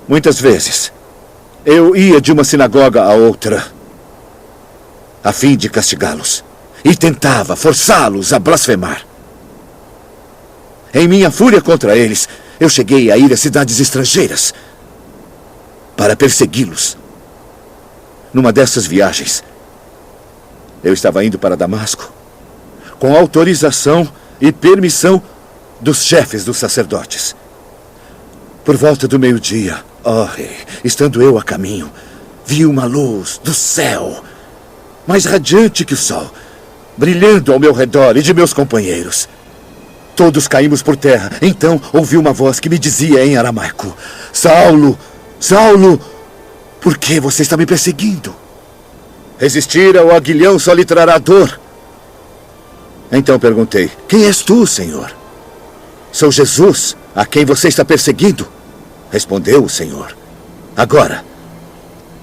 Muitas vezes, eu ia de uma sinagoga a outra, a fim de castigá-los, e tentava forçá-los a blasfemar. Em minha fúria contra eles, eu cheguei a ir a cidades estrangeiras para persegui-los. Numa dessas viagens, eu estava indo para Damasco, com autorização e permissão dos chefes dos sacerdotes. Por volta do meio-dia, rei, estando eu a caminho, vi uma luz do céu, mais radiante que o sol, brilhando ao meu redor e de meus companheiros. Todos caímos por terra. Então ouvi uma voz que me dizia em aramaico: Saulo, Saulo, por que você está me perseguindo? Resistir ao aguilhão só lhe trará dor. Então perguntei: quem és tu, Senhor? Sou Jesus, a quem você está perseguindo. Respondeu o Senhor: agora,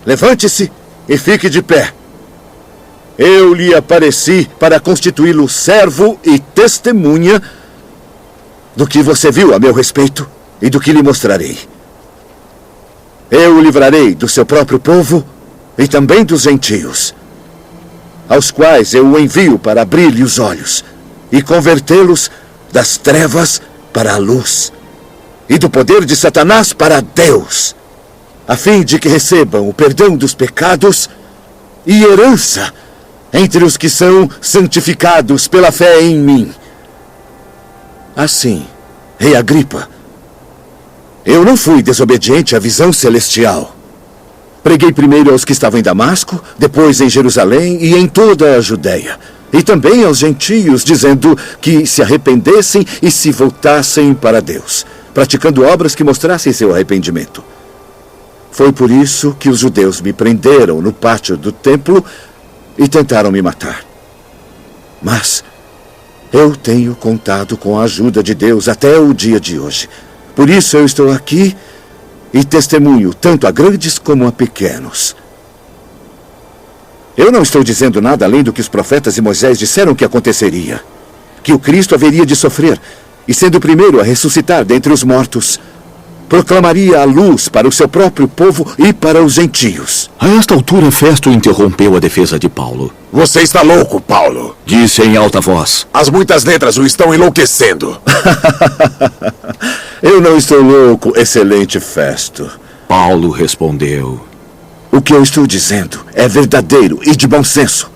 levante-se e fique de pé. Eu lhe apareci para constituí-lo servo e testemunha do que você viu a meu respeito e do que lhe mostrarei. Eu o livrarei do seu próprio povo e também dos gentios, aos quais eu o envio para abrir-lhe os olhos e convertê-los das trevas para a luz e do poder de Satanás para Deus, a fim de que recebam o perdão dos pecados e herança entre os que são santificados pela fé em mim. Assim, Rei Agripa, eu não fui desobediente à visão celestial. Preguei primeiro aos que estavam em Damasco, depois em Jerusalém e em toda a Judéia, e também aos gentios, dizendo que se arrependessem e se voltassem para Deus, praticando obras que mostrassem seu arrependimento. Foi por isso que os judeus me prenderam no pátio do templo e tentaram me matar. Mas eu tenho contado com a ajuda de Deus até o dia de hoje. Por isso eu estou aqui e testemunho tanto a grandes como a pequenos. Eu não estou dizendo nada além do que os profetas e Moisés disseram que aconteceria. Que o Cristo haveria de sofrer e, sendo o primeiro a ressuscitar dentre os mortos, proclamaria a luz para o seu próprio povo e para os gentios. A esta altura, Festo interrompeu a defesa de Paulo. Você está louco, Paulo? Disse em alta voz. As muitas letras o estão enlouquecendo. Eu não estou louco, excelente Festo. Paulo respondeu: o que eu estou dizendo é verdadeiro e de bom senso.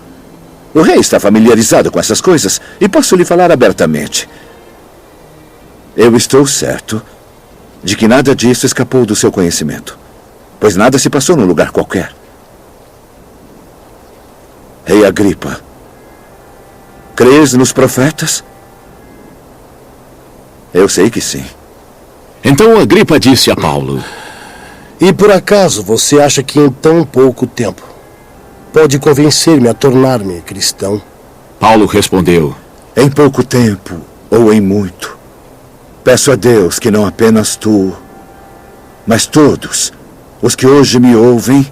O rei está familiarizado com essas coisas e posso lhe falar abertamente. Eu estou certo de que nada disso escapou do seu conhecimento, pois nada se passou num lugar qualquer. Rei Agripa, crês nos profetas? Eu sei que sim. Então Agripa disse a Paulo: e por acaso você acha que em tão pouco tempo pode convencer-me a tornar-me cristão? Paulo respondeu: em pouco tempo ou em muito, peço a Deus que não apenas tu, mas todos os que hoje me ouvem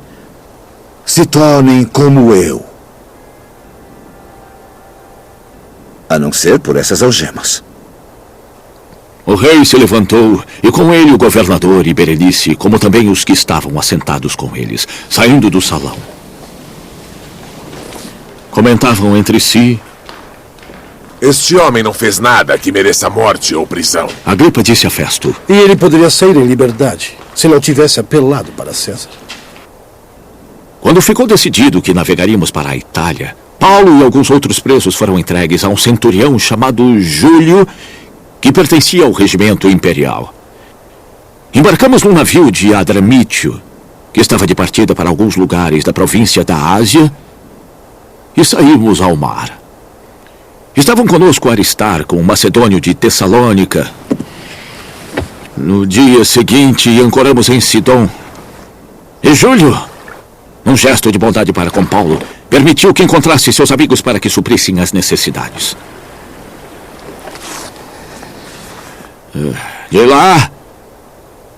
se tornem como eu. A não ser por essas algemas. O rei se levantou, e com ele o governador e Berenice, como também os que estavam assentados com eles, saindo do salão. Comentavam entre si: este homem não fez nada que mereça morte ou prisão. Agripa disse a Festo: e ele poderia sair em liberdade, se não tivesse apelado para César. Quando ficou decidido que navegaríamos para a Itália, Paulo e alguns outros presos foram entregues a um centurião chamado Júlio, que pertencia ao regimento imperial. Embarcamos num navio de Adramítio, que estava de partida para alguns lugares da província da Ásia, e saímos ao mar. Estavam conosco Aristarco, um macedônio de Tessalônica. No dia seguinte, ancoramos em Sidom. E Júlio, num gesto de bondade para com Paulo, permitiu que encontrasse seus amigos para que suprissem as necessidades. De lá,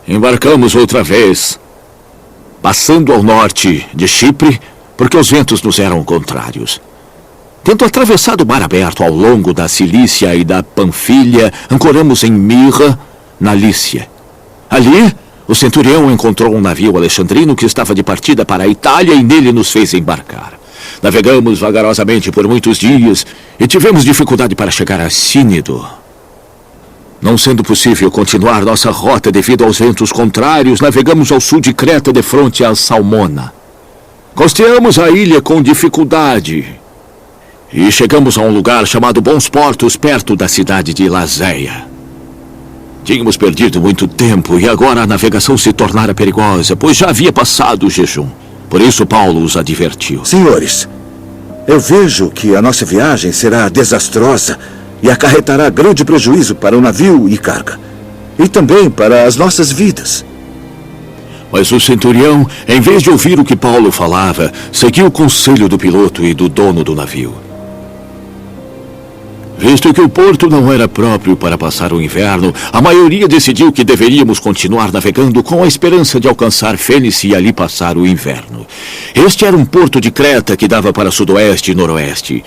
embarcamos outra vez, passando ao norte de Chipre, porque os ventos nos eram contrários. Tendo atravessado o mar aberto ao longo da Cilícia e da Panfilha, ancoramos em Mirra, na Lícia. Ali, o centurião encontrou um navio alexandrino que estava de partida para a Itália e nele nos fez embarcar. Navegamos vagarosamente por muitos dias e tivemos dificuldade para chegar a Sínido. Não sendo possível continuar nossa rota devido aos ventos contrários, navegamos ao sul de Creta de frente a Salmona. Costeamos a ilha com dificuldade e chegamos a um lugar chamado Bons Portos, perto da cidade de Lazéia. Tínhamos perdido muito tempo e agora a navegação se tornara perigosa, pois já havia passado o jejum. Por isso Paulo os advertiu. Senhores, eu vejo que a nossa viagem será desastrosa e acarretará grande prejuízo para o navio e carga, e também para as nossas vidas. Mas o centurião, em vez de ouvir o que Paulo falava, seguiu o conselho do piloto e do dono do navio. Visto que o porto não era próprio para passar o inverno, a maioria decidiu que deveríamos continuar navegando com a esperança de alcançar Fênice e ali passar o inverno. Este era um porto de Creta que dava para sudoeste e noroeste.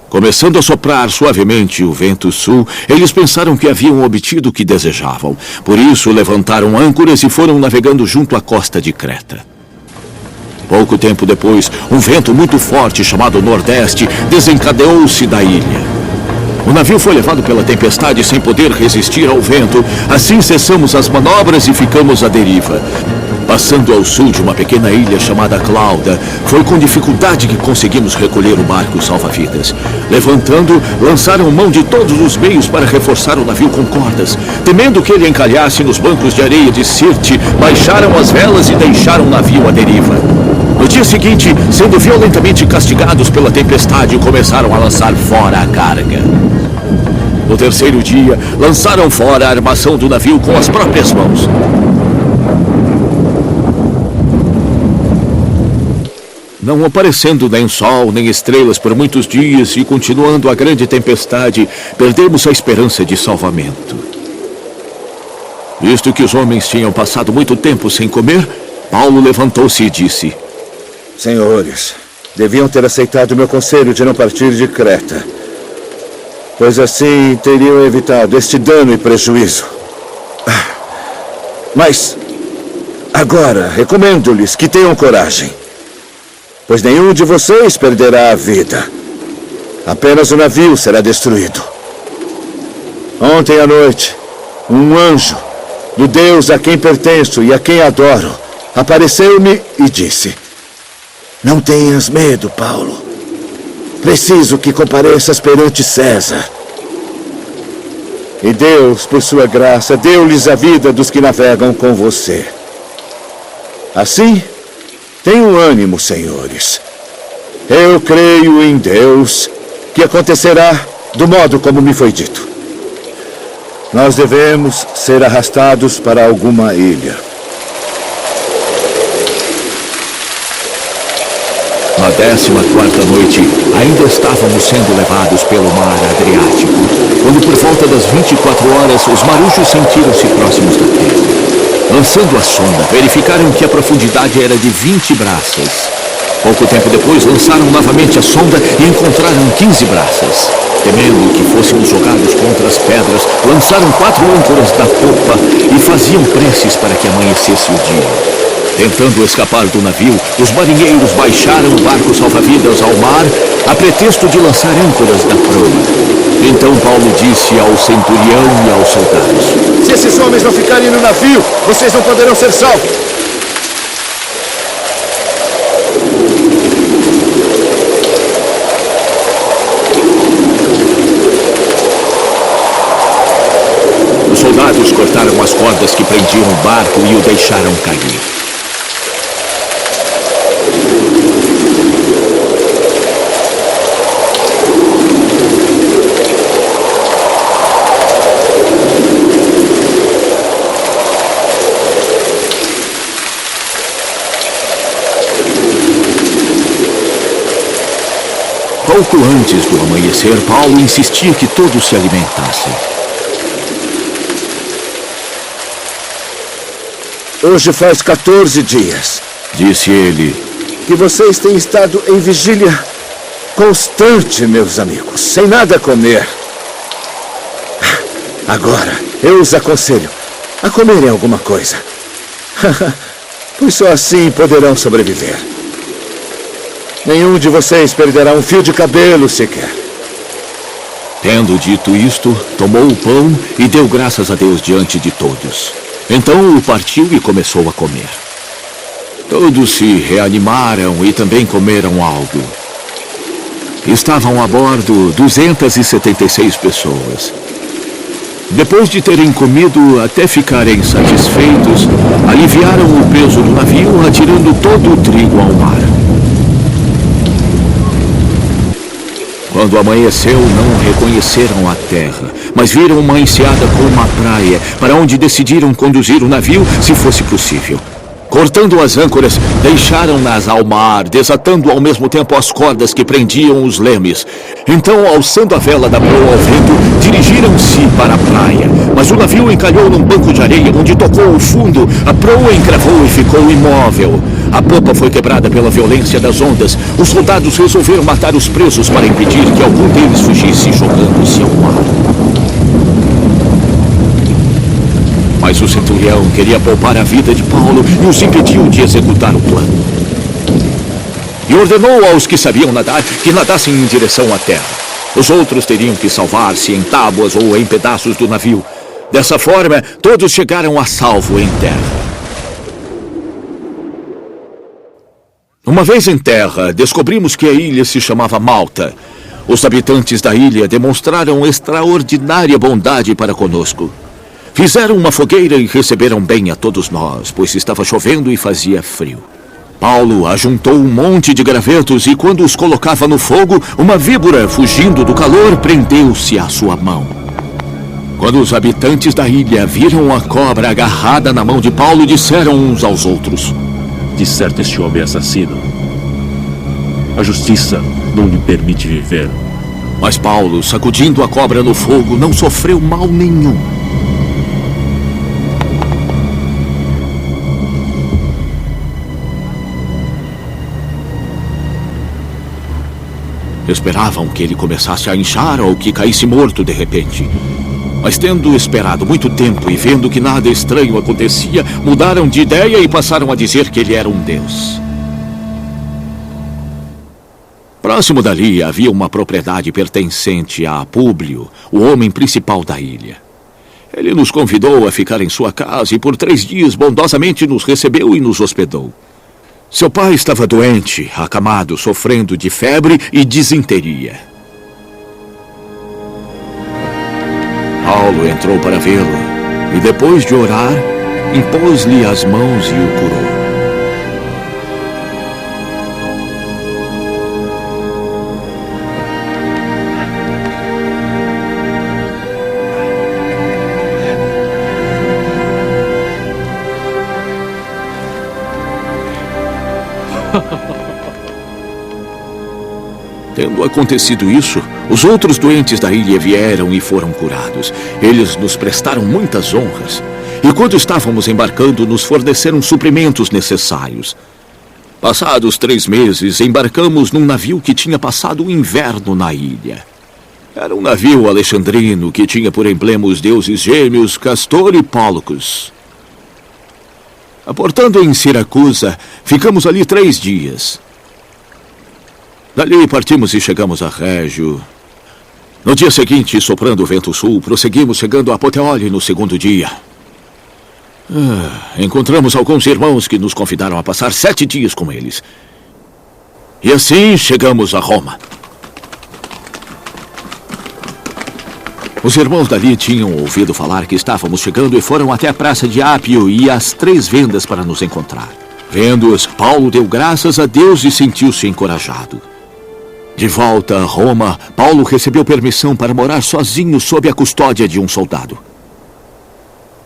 Começando a soprar suavemente o vento sul, eles pensaram que haviam obtido o que desejavam. Por isso, levantaram âncoras e foram navegando junto à costa de Creta. Pouco tempo depois, um vento muito forte chamado Nordeste desencadeou-se da ilha. O navio foi levado pela tempestade sem poder resistir ao vento. Assim cessamos as manobras e ficamos à deriva. Passando ao sul de uma pequena ilha chamada Clauda, foi com dificuldade que conseguimos recolher o barco salva-vidas. Levantando, lançaram mão de todos os meios para reforçar o navio com cordas. Temendo que ele encalhasse nos bancos de areia de Sirte, baixaram as velas e deixaram o navio à deriva. No dia seguinte, sendo violentamente castigados pela tempestade, começaram a lançar fora a carga. No terceiro dia, lançaram fora a armação do navio com as próprias mãos. Não aparecendo nem sol, nem estrelas por muitos dias e continuando a grande tempestade, perdemos a esperança de salvamento. Visto que os homens tinham passado muito tempo sem comer, Paulo levantou-se e disse: Senhores, deviam ter aceitado o meu conselho de não partir de Creta, pois assim teriam evitado este dano e prejuízo. Mas agora recomendo-lhes que tenham coragem, pois nenhum de vocês perderá a vida. Apenas o navio será destruído. Ontem à noite, um anjo, do Deus a quem pertenço e a quem adoro, apareceu-me e disse: Não tenhas medo, Paulo. Preciso que compareças perante César. E Deus, por sua graça, deu-lhes a vida dos que navegam com você. Assim, tenham ânimo, senhores. Eu creio em Deus que acontecerá do modo como me foi dito. Nós devemos ser arrastados para alguma ilha. Na 14ª noite, ainda estávamos sendo levados pelo mar Adriático, quando por volta das 24 horas os marujos sentiram-se próximos da terra. Lançando a sonda, verificaram que a profundidade era de 20 braças. Pouco tempo depois, lançaram novamente a sonda e encontraram 15 braças. Temendo que fôssemos jogados contra as pedras, lançaram 4 âncoras da popa e faziam preces para que amanhecesse o dia. Tentando escapar do navio, os marinheiros baixaram o barco salva-vidas ao mar a pretexto de lançar âncoras da proa. Então Paulo disse ao centurião e aos soldados: Se esses homens não ficarem no navio, vocês não poderão ser salvos. Os soldados cortaram as cordas que prendiam o barco e o deixaram cair. Pouco antes do amanhecer, Paulo insistia que todos se alimentassem. Hoje faz 14 dias, disse ele, que vocês têm estado em vigília constante, meus amigos, sem nada comer. Agora, eu os aconselho a comerem alguma coisa, pois só assim poderão sobreviver. Nenhum de vocês perderá um fio de cabelo sequer. Tendo dito isto, tomou o pão e deu graças a Deus diante de todos. Então o partiu e começou a comer. Todos se reanimaram e também comeram algo. Estavam a bordo 276 pessoas. Depois de terem comido até ficarem satisfeitos, aliviaram o peso do navio, atirando todo o trigo ao mar. Quando amanheceu, não reconheceram a terra, mas viram uma enseada com uma praia, para onde decidiram conduzir o navio, se fosse possível. Cortando as âncoras, deixaram-nas ao mar, desatando ao mesmo tempo as cordas que prendiam os lemes. Então, alçando a vela da proa ao vento, dirigiram-se para a praia. Mas o navio encalhou num banco de areia, onde tocou o fundo. A proa encravou e ficou imóvel. A popa foi quebrada pela violência das ondas. Os soldados resolveram matar os presos para impedir que algum deles fugisse, jogando-se ao mar. Mas o centurião queria poupar a vida de Paulo e os impediu de executar o plano. E ordenou aos que sabiam nadar que nadassem em direção à terra. Os outros teriam que salvar-se em tábuas ou em pedaços do navio. Dessa forma, todos chegaram a salvo em terra. Uma vez em terra, descobrimos que a ilha se chamava Malta. Os habitantes da ilha demonstraram extraordinária bondade para conosco. Fizeram uma fogueira e receberam bem a todos nós, pois estava chovendo e fazia frio. Paulo ajuntou um monte de gravetos e, quando os colocava no fogo, uma víbora, fugindo do calor, prendeu-se à sua mão. Quando os habitantes da ilha viram a cobra agarrada na mão de Paulo, disseram uns aos outros: De certo, este homem é assassino. A justiça não lhe permite viver. Mas Paulo, sacudindo a cobra no fogo, não sofreu mal nenhum. Esperavam que ele começasse a inchar ou que caísse morto de repente. Mas tendo esperado muito tempo e vendo que nada estranho acontecia, mudaram de ideia e passaram a dizer que ele era um deus. Próximo dali havia uma propriedade pertencente a Públio, o homem principal da ilha. Ele nos convidou a ficar em sua casa e por 3 dias bondosamente nos recebeu e nos hospedou. Seu pai estava doente, acamado, sofrendo de febre e disenteria. Paulo entrou para vê-lo e, depois de orar, impôs-lhe as mãos e o curou. Tendo acontecido isso, os outros doentes da ilha vieram e foram curados. Eles nos prestaram muitas honras. E quando estávamos embarcando, nos forneceram suprimentos necessários. Passados 3 meses, embarcamos num navio que tinha passado o inverno na ilha. Era um navio alexandrino que tinha por emblema os deuses gêmeos Castor e Pólux. Aportando em Siracusa, ficamos ali 3 dias. Dali partimos e chegamos a Régio. No dia seguinte, soprando o vento sul, prosseguimos chegando a Puteoli no 2º dia. Encontramos alguns irmãos que nos convidaram a passar 7 dias com eles. E assim chegamos a Roma. Os irmãos dali tinham ouvido falar que estávamos chegando e foram até a praça de Ápio e às 3 vendas para nos encontrar. Vendo-os, Paulo deu graças a Deus e sentiu-se encorajado. De volta a Roma, Paulo recebeu permissão para morar sozinho sob a custódia de um soldado.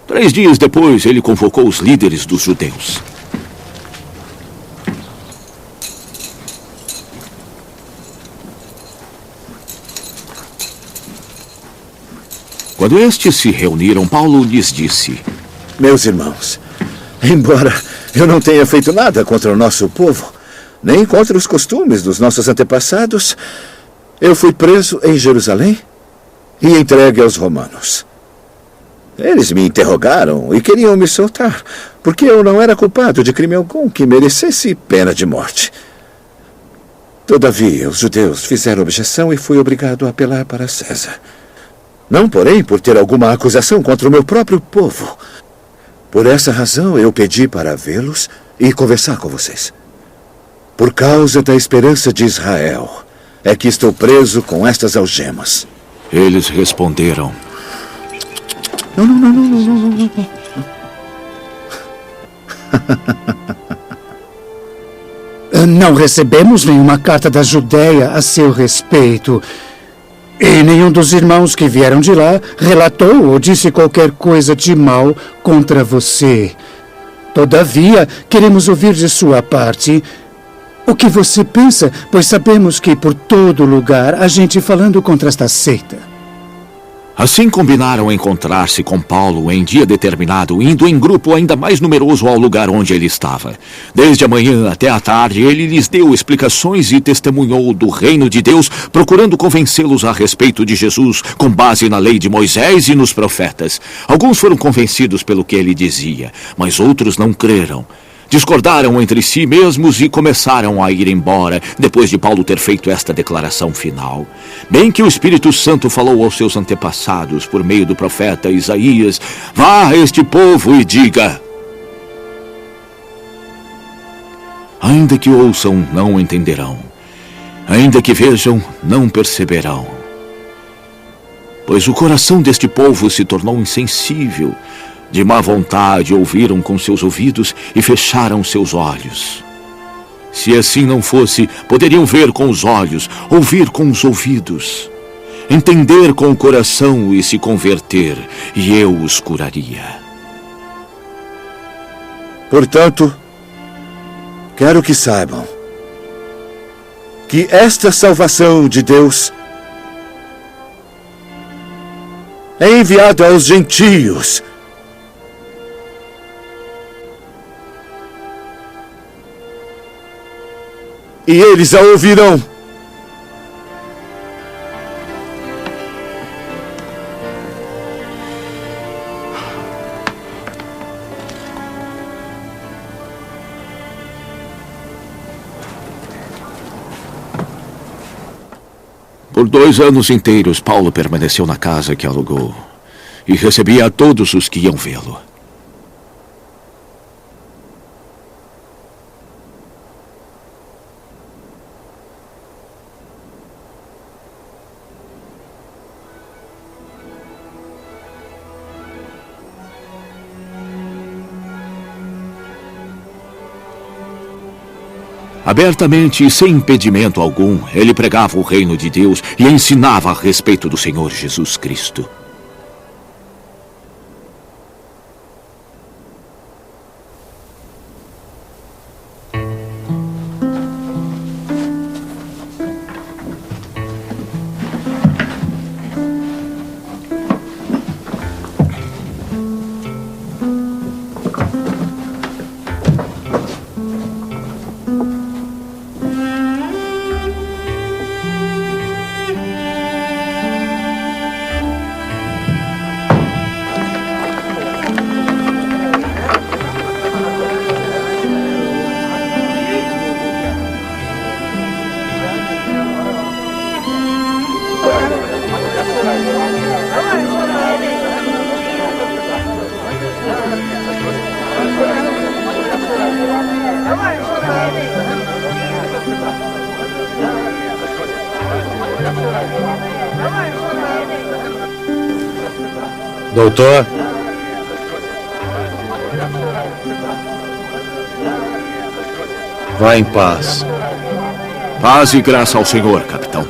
3 dias depois, ele convocou os líderes dos judeus. Quando estes se reuniram, Paulo lhes disse: Meus irmãos, embora eu não tenha feito nada contra o nosso povo, nem contra os costumes dos nossos antepassados, eu fui preso em Jerusalém e entregue aos romanos. Eles me interrogaram e queriam me soltar, porque eu não era culpado de crime algum que merecesse pena de morte. Todavia, os judeus fizeram objeção e fui obrigado a apelar para César. Não, porém, por ter alguma acusação contra o meu próprio povo. Por essa razão, eu pedi para vê-los e conversar com vocês. Por causa da esperança de Israel, é que estou preso com estas algemas. Eles responderam: Não. Não recebemos nenhuma carta da Judéia a seu respeito. E nenhum dos irmãos que vieram de lá relatou ou disse qualquer coisa de mal contra você. Todavia, queremos ouvir de sua parte o que você pensa, pois sabemos que por todo lugar há gente falando contra esta seita. Assim combinaram encontrar-se com Paulo em dia determinado, indo em grupo ainda mais numeroso ao lugar onde ele estava. Desde a manhã até a tarde, ele lhes deu explicações e testemunhou do reino de Deus, procurando convencê-los a respeito de Jesus, com base na lei de Moisés e nos profetas. Alguns foram convencidos pelo que ele dizia, mas outros não creram. Discordaram entre si mesmos e começaram a ir embora, depois de Paulo ter feito esta declaração final. Bem que o Espírito Santo falou aos seus antepassados, por meio do profeta Isaías: Vá a este povo e diga: ainda que ouçam, não entenderão. Ainda que vejam, não perceberão. Pois o coração deste povo se tornou insensível. De má vontade ouviram com seus ouvidos e fecharam seus olhos. Se assim não fosse, poderiam ver com os olhos, ouvir com os ouvidos, entender com o coração e se converter, e eu os curaria. Portanto, quero que saibam que esta salvação de Deus é enviada aos gentios. E eles a ouvirão. Por 2 anos inteiros, Paulo permaneceu na casa que alugou e recebia a todos os que iam vê-lo. Abertamente e sem impedimento algum, ele pregava o reino de Deus e ensinava a respeito do Senhor Jesus Cristo. Doutor? Vá em paz. Paz e graça ao Senhor, capitão.